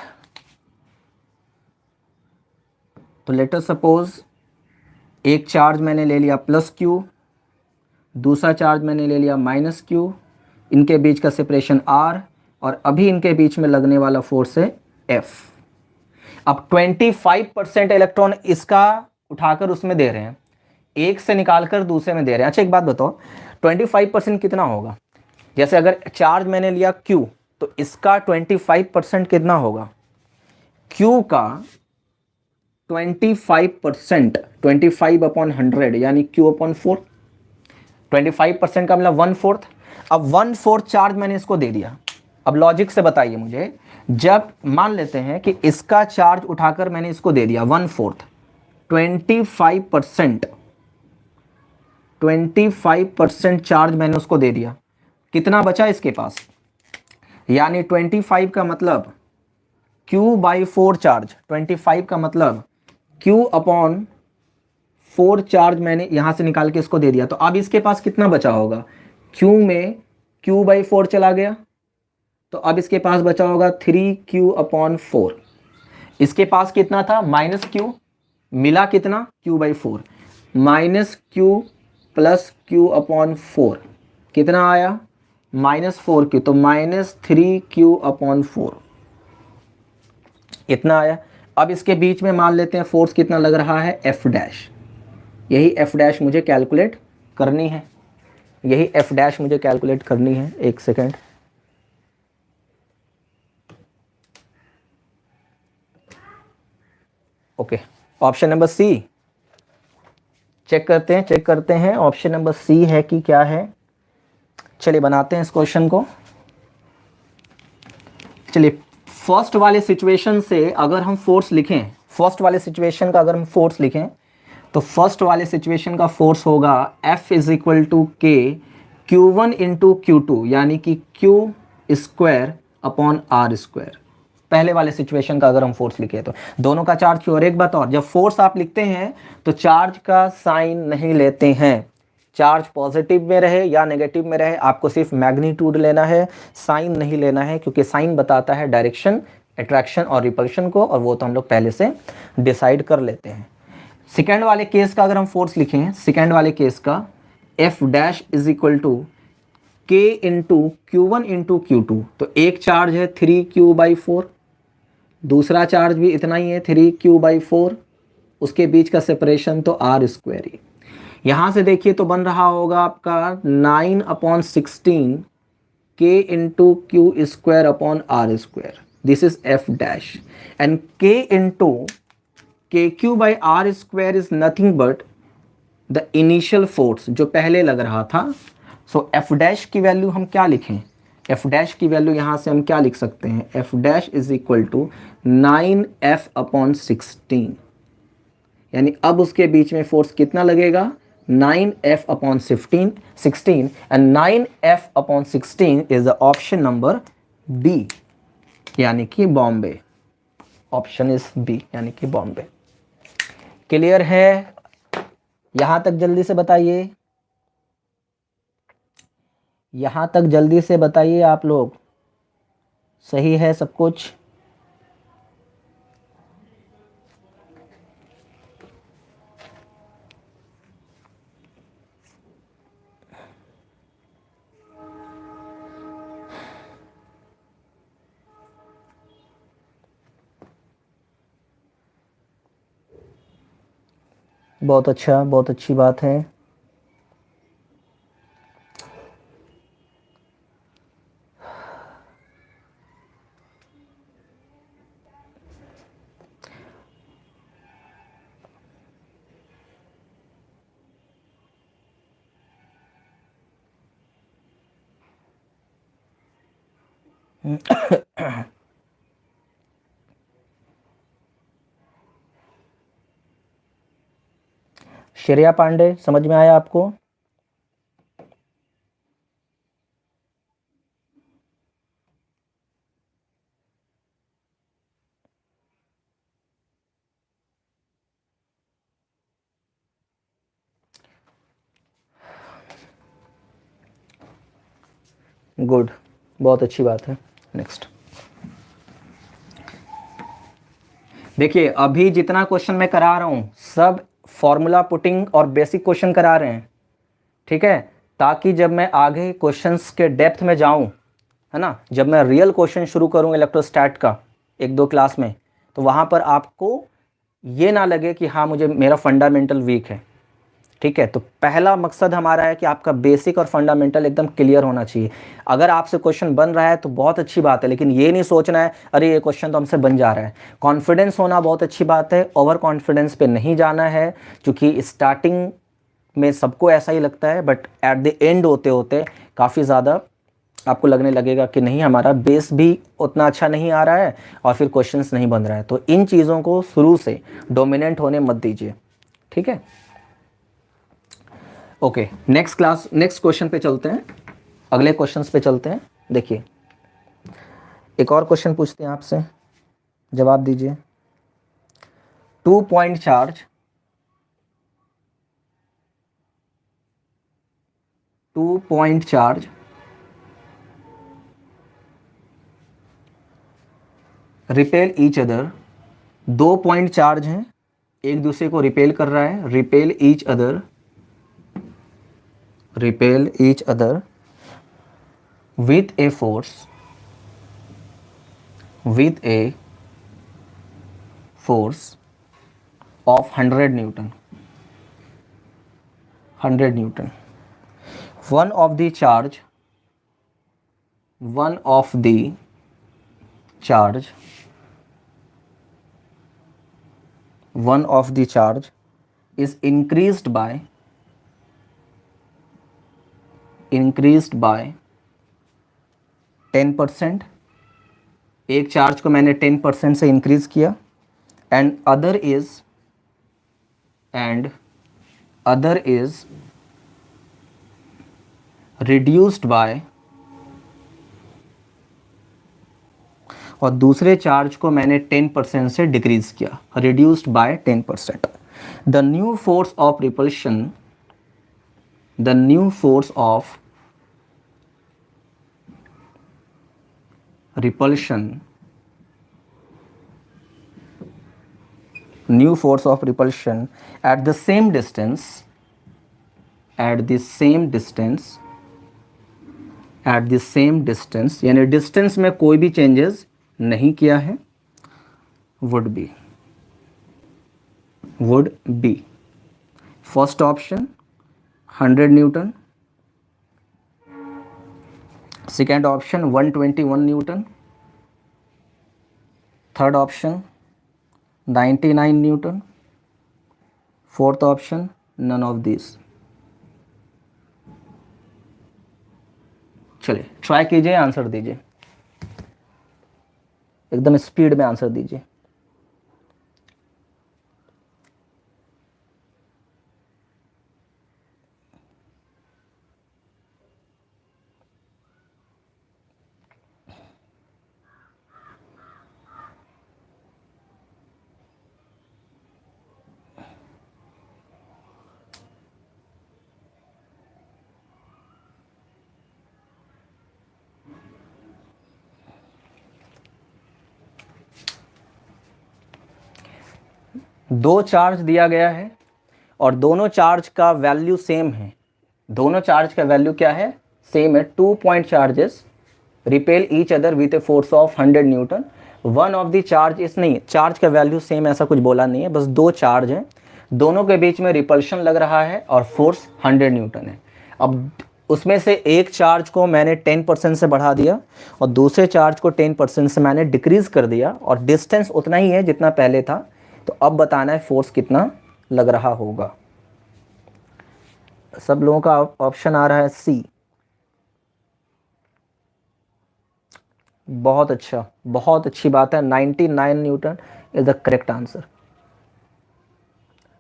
तो लेट अस सपोज एक चार्ज मैंने ले लिया +Q, दूसरा चार्ज मैंने ले लिया -Q, इनके बीच का सेपरेशन R, और अभी इनके बीच में लगने वाला फोर्स है F। अब 25% इलेक्ट्रॉन इसका उठाकर उसमें दे रहे हैं, एक से निकालकर दूसरे में दे रहे हैं। अच्छा एक बात बताओ, 25% कितना होगा। जैसे अगर चार्ज मैंने लिया Q, तो इसका 25% कितना होगा। Q का 25%, 25/100 यानी Q/4, 25% का मतलब 1/4। अब 1/4 चार्ज मैंने इसको दे दिया। अब लॉजिक से बताइए मुझे, जब मान लेते हैं कि इसका चार्ज उठाकर मैंने इसको दे दिया 1/4, 25% चार्ज मैंने उसको दे दिया, कितना बचा इसके पास, यानी 25 का मतलब Q/4 चार्ज, 25 का मतलब Q/4 चार्ज मैंने यहां से निकाल के इसको दे दिया। तो अब इसके पास कितना बचा होगा, Q में Q/4 चला गया, तो अब इसके पास बचा होगा 3Q/4। इसके पास कितना था -Q, मिला कितना Q/4, -Q + Q/4 कितना आया -4Q, तो -3Q/4 इतना आया। अब इसके बीच में मान लेते हैं फोर्स कितना लग रहा है F', यही F' मुझे कैलकुलेट करनी है, यही F' मुझे कैलकुलेट करनी है। एक second, okay, option number C check करते हैं ऑप्शन नंबर सी है कि क्या है। चलिए बनाते हैं इस क्वेश्चन को। चलिए फर्स्ट वाले सिचुएशन से अगर हम फोर्स लिखें, फर्स्ट वाले सिचुएशन का अगर हम फोर्स लिखें, तो फर्स्ट वाले सिचुएशन का फोर्स होगा F = K Q1 × Q2, यानी कि Q²/R²। पहले वाले सिचुएशन का अगर हम फोर्स लिखे तो दोनों का चार्ज Q। और एक बात और, जब फोर्स आप लिखते हैं तो चार्ज का साइन नहीं लेते हैं, चार्ज पॉजिटिव में रहे या नेगेटिव में रहे, आपको सिर्फ मैग्नीट्यूड लेना है, साइन नहीं लेना है, क्योंकि साइन बताता है डायरेक्शन, अट्रैक्शन और रिपल्शन को, और वो तो हम लोग पहले से डिसाइड कर लेते हैं। सेकेंड वाले केस का अगर हम फोर्स लिखें, सेकेंड वाले केस का F' = K × Q1 × Q2, तो एक चार्ज है 3Q/4, दूसरा चार्ज भी इतना ही है 3Q/4, उसके बीच का सेपरेशन तो R² ही। यहां से देखिए तो बन रहा होगा आपका 9/16 K × Q²/R², this is F' and K × KQ/R² is nothing but the initial force जो पहले लग रहा था। सो F' की वैल्यू हम क्या लिखें, F' की वैल्यू यहां से हम क्या लिख सकते हैं, F' = 9F/16, यानी अब उसके बीच में फोर्स कितना लगेगा 9F/16, and 9F/16 is the option number B, यानी कि बॉम्बे। ऑप्शन इज बी, यानी कि बॉम्बे। क्लियर है, यहां तक जल्दी से बताइए, यहां तक जल्दी से बताइए आप लोग, सही है सब कुछ। बहुत अच्छा, बहुत अच्छी बात है। श्रेया पांडे, समझ में आया आपको? गुड, बहुत अच्छी बात है। नेक्स्ट देखिए, अभी जितना क्वेश्चन मैं करा रहा हूं सब फॉर्मूला पुटिंग और बेसिक क्वेश्चन करा रहे हैं, ठीक है, ताकि जब मैं आगे क्वेश्चंस के डेप्थ में जाऊं, है ना, जब मैं रियल क्वेश्चन शुरू करूं इलेक्ट्रोस्टैट का 1-2 क्लास में, तो वहां पर आपको ये ना लगे कि हाँ मुझे मेरा फंडामेंटल वीक है, ठीक है। तो पहला मकसद हमारा है कि आपका बेसिक और फंडामेंटल एकदम क्लियर होना चाहिए। अगर आपसे क्वेश्चन बन रहा है तो बहुत अच्छी बात है, लेकिन ये नहीं सोचना है अरे ये क्वेश्चन तो हमसे बन जा रहा है। कॉन्फिडेंस होना बहुत अच्छी बात है, ओवर कॉन्फिडेंस पे नहीं जाना है, क्योंकि स्टार्टिंग में सबको ऐसा ही लगता है, बट एट द एंड होते होते काफ़ी ज़्यादा आपको लगने लगेगा कि नहीं हमारा बेस भी उतना अच्छा नहीं आ रहा है और फिर क्वेश्चंस नहीं बन रहा है। तो इन चीज़ों को शुरू से डोमिनेंट होने मत दीजिए, ठीक है। ओके, नेक्स्ट क्वेश्चन पे चलते हैं, अगले क्वेश्चंस पे चलते हैं। देखिए, एक और क्वेश्चन पूछते हैं आपसे, जवाब दीजिए। 2 point charge, 2 point charge repel each other, 2 point charge हैं, एक दूसरे को रिपेल कर रहा है, repel each other with a force of 100 Newton. One of the charge is increased by 10%। एक चार्ज को मैंने 10% से इंक्रीज किया, and other is reduced by, और दूसरे चार्ज को मैंने 10% से डिक्रीज किया, reduced by 10%। The new force of repulsion at the same distance यानी डिस्टेंस में कोई भी चेंजेस नहीं किया है, would be first option 100 newton, second option 121 newton, third option 99 newton, fourth option none of this. चलिए ट्राई कीजिए, आंसर दीजिए, एकदम स्पीड में आंसर दीजिए। दो चार्ज दिया गया है और दोनों चार्ज का वैल्यू सेम है। दोनों चार्ज का वैल्यू क्या है? सेम है। 2 point charges repel each other with a force of 100 Newton. One of the charge इस नहीं, चार्ज का वैल्यू सेम ऐसा कुछ बोला नहीं है, बस दो चार्ज हैं, दोनों के बीच में रिपल्शन लग रहा है और फोर्स 100 न्यूटन है। अब उसमें से एक चार्ज को मैंने 10% से बढ़ा दिया और दूसरे चार्ज को 10% से मैंने डिक्रीज कर दिया और डिस्टेंस उतना ही है जितना पहले था। तो अब बताना है फोर्स कितना लग रहा होगा। सब लोगों का ऑप्शन आ रहा है सी। बहुत अच्छा, बहुत अच्छी बात है। 99 Newton is the correct answer.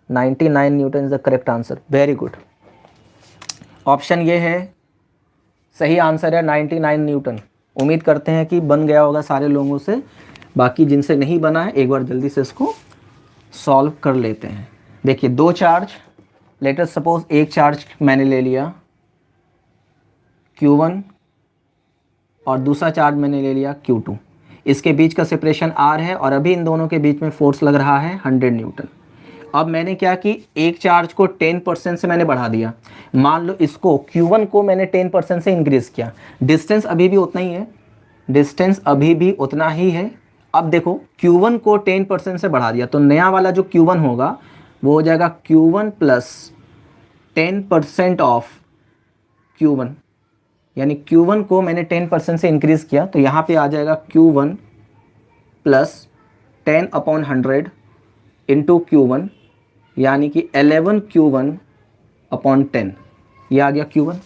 99 Newton is the correct answer, very good. Option ये है, सही आंसर है 99 न्यूटन। उम्मीद करते हैं कि बन गया होगा सारे लोगों से। बाकी जिनसे नहीं बना है एक बार जल्दी से इसको सॉल्व कर लेते हैं। देखिए, दो चार्ज, लेट अस सपोज एक चार्ज मैंने ले लिया Q1 और दूसरा चार्ज मैंने ले लिया Q2। इसके बीच का सेपरेशन R है और अभी इन दोनों के बीच में फोर्स लग रहा है 100 न्यूटन। अब मैंने क्या कि एक चार्ज को 10% से मैंने बढ़ा दिया। मान लो इसको Q1 को मैंने 10% से इंक्रीज किया। डिस्टेंस अभी भी उतना ही है, डिस्टेंस अभी भी उतना ही है। अब देखो, Q1 को 10% से बढ़ा दिया तो नया वाला जो Q1 होगा वो हो जाएगा Q1 प्लस 10% ऑफ Q1, यानी Q1 को मैंने 10% से इंक्रीज किया तो यहाँ पे आ जाएगा Q1 प्लस 10/100 इंटू Q1, यानी कि 11 Q1 अपॉन 10। ये आ गया Q1।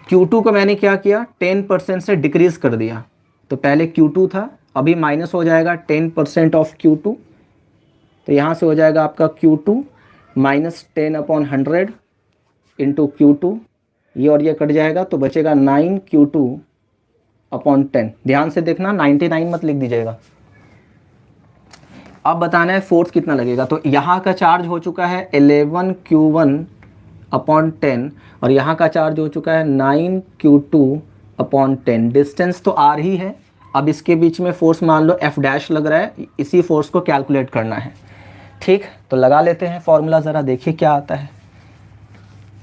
Q2 को मैंने क्या किया, 10% से डिक्रीज कर दिया। तो पहले Q2 था, अभी माइनस हो जाएगा 10% ऑफ Q2, तो यहाँ से हो जाएगा आपका Q2 माइनस 10/100 इंटू Q2, ये और ये कट जाएगा तो बचेगा 9 Q2 अपॉन 10। ध्यान से देखना, 99 मत लिख दीजिएगा। अब बताना है फोर्स कितना लगेगा। तो यहाँ का चार्ज हो चुका है 11 Q1 अपॉन 10 और यहाँ का चार्ज हो चुका है 9 Q2 अपॉन 10। डिस्टेंस तो R ही है। अब इसके बीच में फोर्स मान लो F डैश लग रहा है, इसी फोर्स को कैलकुलेट करना है। ठीक, तो लगा लेते हैं फॉर्मूला, ज़रा देखिए क्या आता है।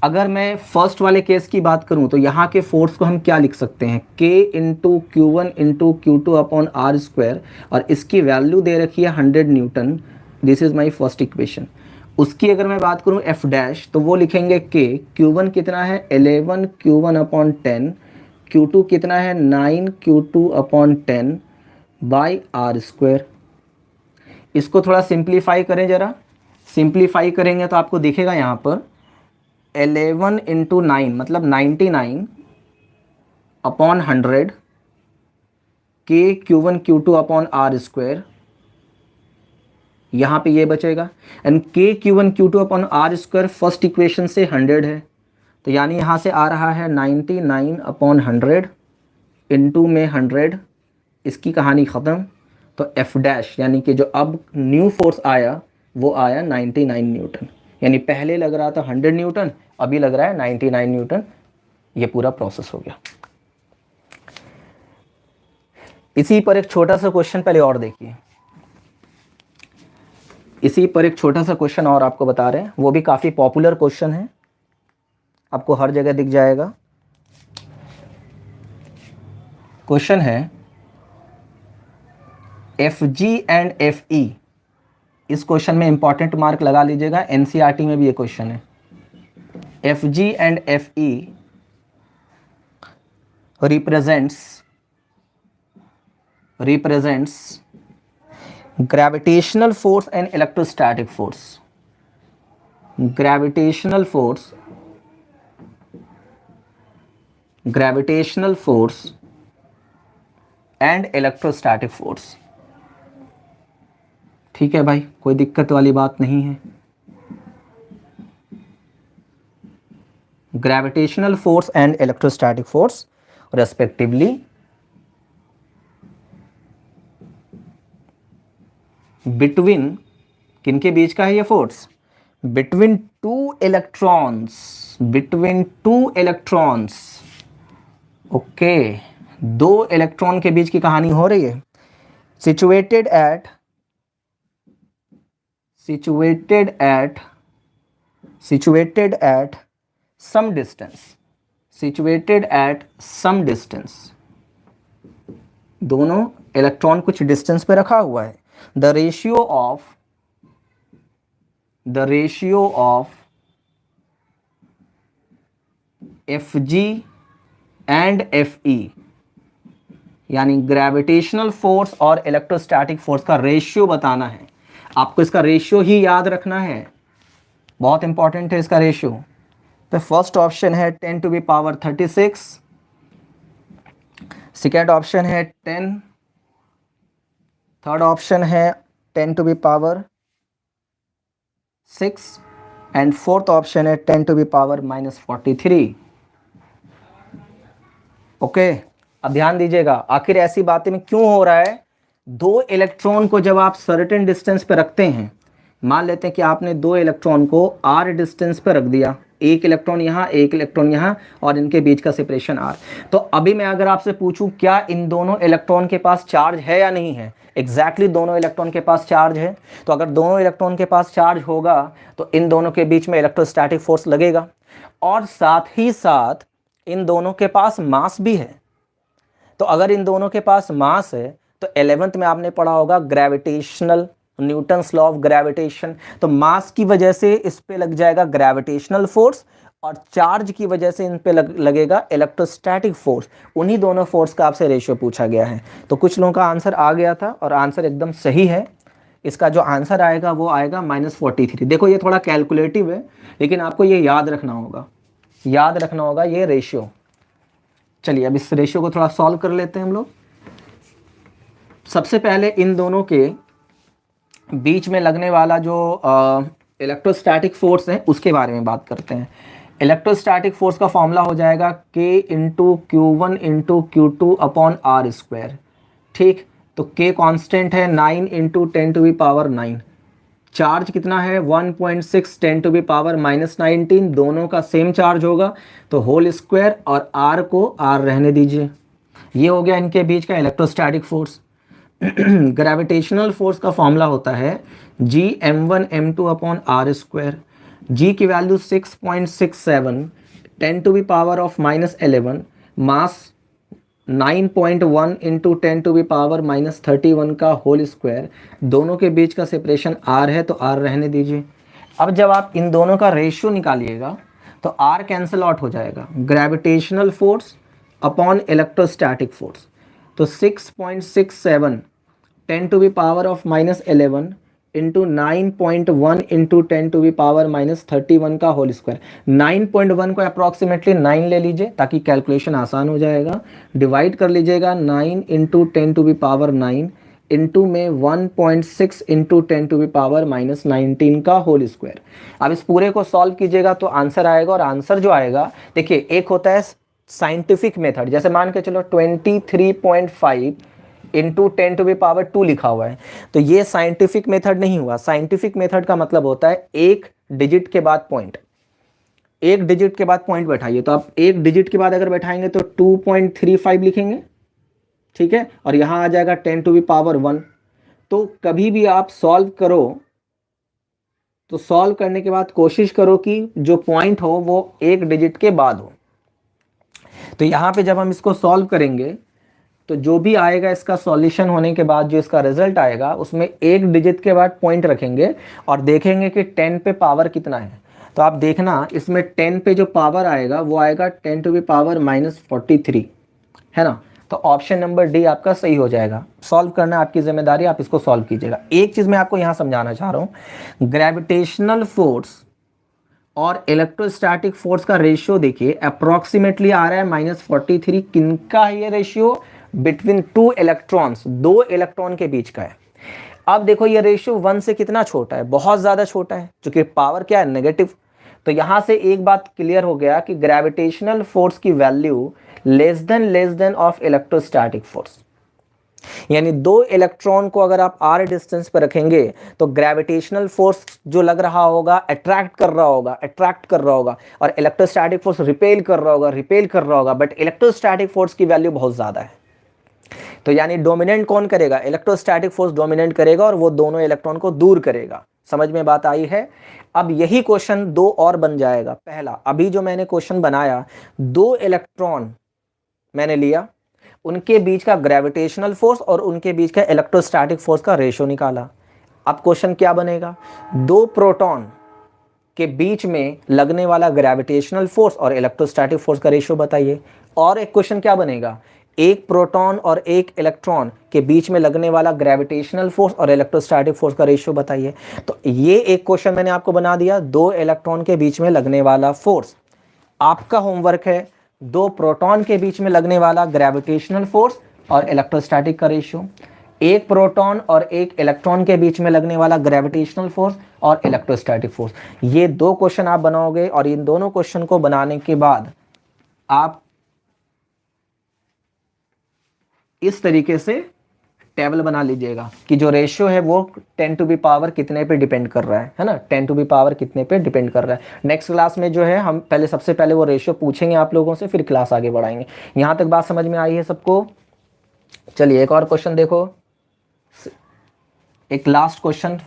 अगर मैं फर्स्ट वाले केस की बात करूं तो यहाँ के फोर्स को हम क्या लिख सकते हैं, K into Q1 into Q2 upon R square, और इसकी वैल्यू दे रखी है 100 Newton. This is my first equation. उसकी अगर मैं बात करूं F डैश तो वो लिखेंगे K, Q1 कितना है 11 Q1 अपॉन 10, Q2 कितना है 9 Q2 upon 10 by R square. इसको थोड़ा सिंप्लीफाई करें, ज़रा सिंप्लीफाई करेंगे तो आपको दिखेगा यहाँ पर 11 इंटू 9 मतलब 99 upon 100 K Q1 Q2 upon R square, यहाँ पे ये बचेगा। And K Q1 Q2 upon R square first equation से 100 है, तो यानी यहाँ से आ रहा है 99 अपॉन 100 इंटू में 100, इसकी कहानी ख़त्म। तो F डैश यानी कि जो अब न्यू फोर्स आया वो आया 99 न्यूटन, यानी पहले लग रहा था 100 न्यूटन, अभी लग रहा है 99 न्यूटन। ये पूरा प्रोसेस हो गया। इसी पर एक छोटा सा क्वेश्चन पहले और देखिए, इसी पर एक छोटा सा क्वेश्चन और आपको बता रहे हैं, वो भी काफ़ी पॉपुलर क्वेश्चन है, आपको हर जगह दिख जाएगा। क्वेश्चन है FG एंड FE। इस क्वेश्चन में इंपॉर्टेंट मार्क लगा लीजिएगा, NCERT में भी ये क्वेश्चन है। FG and FE represents gravitational force and electrostatic force। gravitational force and electrostatic force। ठीक है भाई, कोई दिक्कत वाली बात नहीं है। Gravitational force and electrostatic force respectively between, किनके बीच का है ये force, between two electrons. Okay, दो इलेक्ट्रॉन के बीच की कहानी हो रही है। situated at some distance, दोनों इलेक्ट्रॉन कुछ डिस्टेंस पे रखा हुआ है। the ratio of FG and FE, यानी ग्रेविटेशनल फोर्स और इलेक्ट्रोस्टैटिक फोर्स का रेशियो बताना है। आपको इसका रेशियो ही याद रखना है, बहुत इंपॉर्टेंट है इसका रेशियो। तो फर्स्ट ऑप्शन है 10 to the power 36, second option है 10 थर्ड ऑप्शन है 10 to be power 6 and fourth option है 10 टू बी पावर -43। ओके, अब ध्यान दीजिएगा आखिर ऐसी बातें में क्यों हो रहा है। दो इलेक्ट्रॉन को जब आप सर्टेन डिस्टेंस पे रखते हैं, मान लेते हैं कि आपने दो इलेक्ट्रॉन को r डिस्टेंस पे रख दिया, एक इलेक्ट्रॉन यहाँ एक इलेक्ट्रॉन यहाँ, और इनके बीच का सेपरेशन r। तो अभी मैं अगर आपसे पूछूं क्या इन दोनों इलेक्ट्रॉन के पास चार्ज है या नहीं है, एग्जैक्टली दोनों इलेक्ट्रॉन के पास चार्ज है। तो अगर दोनों इलेक्ट्रॉन के पास चार्ज होगा तो इन दोनों के बीच में इलेक्ट्रोस्टैटिक फोर्स लगेगा, और साथ ही साथ इन दोनों के पास मास भी है। तो अगर इन दोनों के पास मास है तो 11th में आपने पढ़ा होगा gravitational, Newton's law of gravitation. तो मास की वजह से इस पे लग जाएगा ग्रेविटेशनल फोर्स, और चार्ज की वजह से इन पे लगेगा इलेक्ट्रोस्टैटिक फोर्स। उन्हीं दोनों फोर्स का आपसे रेशियो पूछा गया है। तो कुछ लोगों का आंसर आ गया था और आंसर एकदम सही है। इसका जो आंसर आएगा वो आएगा -43। देखो ये थोड़ा कैलकुलेटिव है, लेकिन आपको ये याद रखना होगा ये रेशियो। चलिए अब इस रेशियो को थोड़ा सॉल्व कर लेते हैं हम लोग। सबसे पहले इन दोनों के बीच में लगने वाला जो इलेक्ट्रोस्टैटिक फोर्स है उसके बारे में बात करते हैं। इलेक्ट्रोस्टैटिक फोर्स का फॉर्मूला हो जाएगा K into Q1 into Q2 upon R square. ठीक, तो K कांस्टेंट है 9 into 10 to be power 9। Charge कितना है 1.6 10 टू बी पावर -19, दोनों का सेम चार्ज होगा तो होल स्क्वायर, और R को R रहने दीजिए। ये हो गया इनके बीच का इलेक्ट्रोस्टैटिक फोर्स। ग्रेविटेशनल फोर्स का फॉर्मूला होता है G m1 m2 upon R square. G की value 6.67, 10 to be power of -11, mass 9.1 into 10 to be power -31 का होल स्क्वायर। दोनों के बीच का सेपरेशन R है तो R रहने दीजिए। अब जब आप इन दोनों का रेशियो निकालिएगा तो R कैंसिल आउट हो जाएगा, gravitational force upon electrostatic force. तो 6.67 10 to be power of -11 into 9.1 into 10 to be power -31 का होल स्क्वायर। 9.1 को अप्रॉक्सीमेटली 9 ले लीजिए ताकि कैलकुलेशन आसान हो जाएगा। डिवाइड कर लीजिएगा 9 into 10 to be power 9 into में 1.6 इंटू 10 टू बी पावर -19 का होल स्क्वायर। अब इस पूरे को सॉल्व कीजिएगा तो आंसर आएगा, और आंसर जो आएगा देखिए, एक होता है साइंटिफिक मेथड, जैसे मान के चलो 23.5 इंटू 10 टू बी पावर 2 लिखा हुआ है, तो ये साइंटिफिक मेथड नहीं हुआ। साइंटिफिक मेथड का मतलब होता है एक डिजिट के बाद पॉइंट, एक डिजिट के बाद पॉइंट बैठाइए। तो आप एक डिजिट के बाद अगर बैठाएंगे तो 2.35 लिखेंगे, ठीक है, और यहां आ जाएगा 10 टू बी पावर 1। तो कभी भी आप सॉल्व करो तो सॉल्व करने के बाद कोशिश करो कि जो पॉइंट हो वो एक डिजिट के बाद हो। तो यहाँ पे जब हम इसको सॉल्व करेंगे तो जो भी आएगा इसका सॉल्यूशन होने के बाद जो इसका रिजल्ट आएगा उसमें एक डिजिट के बाद पॉइंट रखेंगे और देखेंगे कि 10 पे पावर कितना है। तो आप देखना इसमें 10 पे जो पावर आएगा वो आएगा 10 टू बी पावर -43, है ना। तो ऑप्शन नंबर डी आपका सही हो जाएगा। सॉल्व करना आपकी जिम्मेदारी, आप इसको सॉल्व कीजिएगा। एक चीज़ मैं आपको यहाँ समझाना चाह रहा हूँ, ग्रेविटेशनल फोर्स और इलेक्ट्रोस्टैटिक फोर्स का रेशियो देखिए अप्रॉक्सीमेटली आ रहा है -43। किनका है ये रेशियो? बिटवीन टू इलेक्ट्रॉन्स, दो इलेक्ट्रॉन के बीच का है। अब देखो ये रेशियो 1 से कितना छोटा है, बहुत ज़्यादा छोटा है, क्योंकि पावर क्या है, नेगेटिव। तो यहाँ से एक बात क्लियर हो गया कि ग्रेविटेशनल फोर्स की value less than of electrostatic force. यानी दो इलेक्ट्रॉन को अगर आप r डिस्टेंस पर रखेंगे तो ग्रेविटेशनल फोर्स जो लग रहा होगा अट्रैक्ट कर रहा होगा, और इलेक्ट्रोस्टैटिक फोर्स रिपेल कर रहा होगा, बट इलेक्ट्रोस्टैटिक फोर्स की वैल्यू बहुत ज़्यादा है। तो यानी डोमिनेंट कौन करेगा? इलेक्ट्रोस्टैटिक फोर्स डोमिनेंट करेगा और वो दोनों इलेक्ट्रॉन को दूर करेगा। समझ में बात आई है? अब यही क्वेश्चन दो और बन जाएगा। पहला, अभी जो मैंने क्वेश्चन बनाया, दो इलेक्ट्रॉन मैंने लिया, उनके बीच का ग्रेविटेशनल फोर्स और उनके बीच का इलेक्ट्रोस्टैटिक फोर्स का रेशियो निकाला। अब क्वेश्चन क्या बनेगा? दो प्रोटॉन के बीच में लगने वाला ग्रेविटेशनल फोर्स और इलेक्ट्रोस्टैटिक फोर्स का रेशियो बताइए। और एक क्वेश्चन क्या बनेगा? एक प्रोटॉन और एक इलेक्ट्रॉन के बीच में लगने वाला ग्रेविटेशनल फोर्स और इलेक्ट्रोस्टैटिक फोर्स का रेशियो बताइए। तो ये एक क्वेश्चन मैंने आपको बना दिया, दो इलेक्ट्रॉन के बीच में लगने वाला फोर्स। आपका होमवर्क है दो प्रोटॉन के बीच में लगने वाला ग्रेविटेशनल फोर्स और इलेक्ट्रोस्टैटिक का रेशियो। एक प्रोटॉन और एक इलेक्ट्रॉन के बीच में लगने वाला ग्रेविटेशनल फोर्स और इलेक्ट्रोस्टैटिक फोर्स, ये 2 क्वेश्चन आप बनाओगे और इन दोनों क्वेश्चन को बनाने के बाद आप इस तरीके से टेबल बना लीजिएगा कि जो रेशियो है वो 10 टू बी पावर कितने पे डिपेंड कर रहा है ना, 10 टू बी पावर कितने पे डिपेंड कर रहा है। नेक्स्ट क्लास में जो है हम पहले सबसे पहले वो रेशियो पूछेंगे आप लोगों से, फिर क्लास आगे बढ़ाएंगे। यहां तक बात समझ में आई है सबको? चलिए एक और क्वेश्चन देखो, एक लास्ट क्वेश्चन,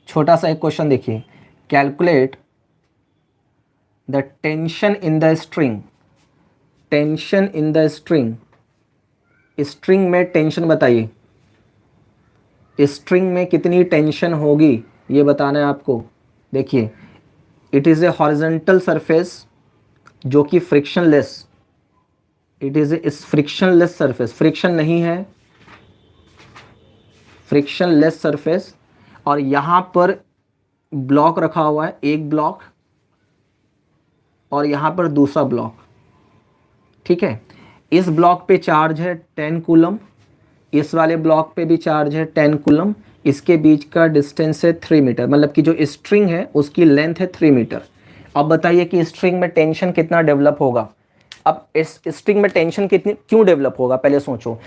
छोटा सा एक क्वेश्चन देखिए। Calculate the tension in the string, tension in the string, string में टेंशन बताइए, स्ट्रिंग में कितनी टेंशन होगी ये बताना है आपको। देखिए it is a horizontal surface जो कि frictionless, it is a frictionless surface, friction नहीं है, फ्रिक्शनलेस सरफेस, और यहाँ पर ब्लॉक रखा हुआ है, एक ब्लॉक और यहाँ पर दूसरा ब्लॉक, ठीक है। इस ब्लॉक पे चार्ज है 10 कूलम, इस वाले ब्लॉक पे भी चार्ज है 10 कूलम, इसके बीच का डिस्टेंस है 3 मीटर, मतलब कि जो स्ट्रिंग है उसकी लेंथ है 3 मीटर। अब बताइए कि स्ट्रिंग में टेंशन कितना डेवलप होगा। अब इस स्ट्रिंग में टेंशन कितनी क्यों डेवलप होगा पहले सोचो।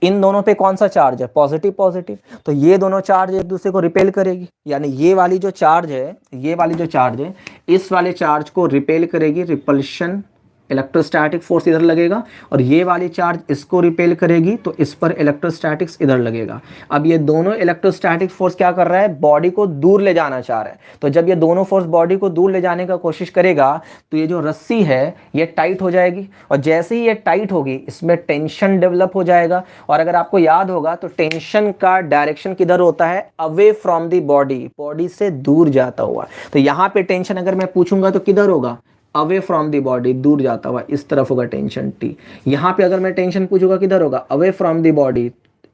इन दोनों पे कौन सा चार्ज है, पॉजिटिव पॉजिटिव, तो ये दोनों चार्ज एक दूसरे को रिपेल करेगी, यानी ये वाली जो चार्ज है, ये वाली जो चार्ज है इस वाले चार्ज को रिपेल करेगी, रिपल्शन इलेक्ट्रोस्टैटिक फोर्स इधर लगेगा, और ये वाली चार्ज इसको रिपेल करेगी तो इस पर इलेक्ट्रोस्टैटिक्स इधर लगेगा। अब ये दोनों इलेक्ट्रोस्टैटिक फोर्स क्या कर रहा है, बॉडी को दूर ले जाना चाह रहा है। तो जब ये दोनों फोर्स बॉडी को दूर ले जाने का कोशिश करेगा तो ये जो रस्सी है ये टाइट हो जाएगी, और जैसे ही ये टाइट होगी इसमें टेंशन डेवलप हो जाएगा। और अगर आपको याद होगा तो टेंशन का डायरेक्शन किधर होता है, away from the body, body से दूर जाता हुआ। तो यहाँ पे टेंशन अगर मैं पूछूंगा तो किधर होगा, अवे फ्रॉम दी बॉडी, दूर जाता हुआ, इस तरफ होगा टेंशन टी। यहाँ पे अगर मैं टेंशन पूछूंगा किधर होगा, अवे फ्रॉम दी बॉडी,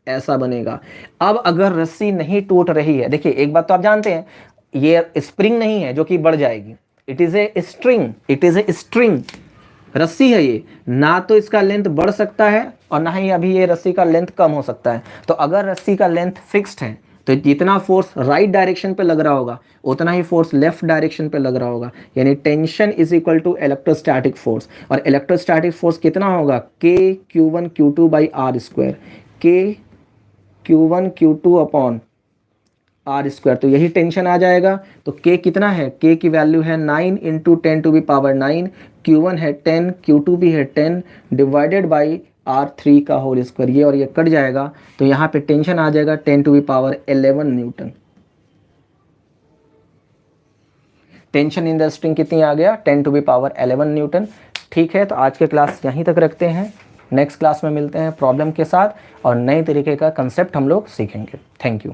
ऐसा बनेगा। अब अगर रस्सी नहीं टूट रही है, देखिए एक बात तो आप जानते हैं ये स्प्रिंग नहीं है जो कि बढ़ जाएगी, it is a string, it is a string, रस्सी है ये, ना तो इसका लेंथ बढ़ सकता है और ना ही अभी ये रस्सी का लेंथ कम हो सकता है। तो अगर रस्सी का लेंथ फिक्स्ड है तो जितना फोर्स राइट डायरेक्शन पे लग रहा होगा उतना ही फोर्स लेफ्ट डायरेक्शन पे लग रहा होगा, यानी tension is equal to electrostatic force. और इलेक्ट्रोस्टैटिक फोर्स कितना होगा, के Q1 Q2 by are square, के Q1 Q2 upon R square. तो यही टेंशन आ जाएगा। तो के कितना है, के की वैल्यू है 9 into 10 to be power 9, Q1 है 10, Q2 भी है 10, डिवाइडेड बाई R3 का होल स्क्वायर, ये और ये कट जाएगा तो यहाँ पे टेंशन आ जाएगा 10 to be power 11 newton. Tension in the string कितनी आ गया, 10 टू बी पावर 11 न्यूटन। ठीक है, तो आज के क्लास यहीं तक रखते हैं, नेक्स्ट क्लास में मिलते हैं प्रॉब्लम के साथ और नए तरीके का कंसेप्ट हम लोग सीखेंगे। Thank you.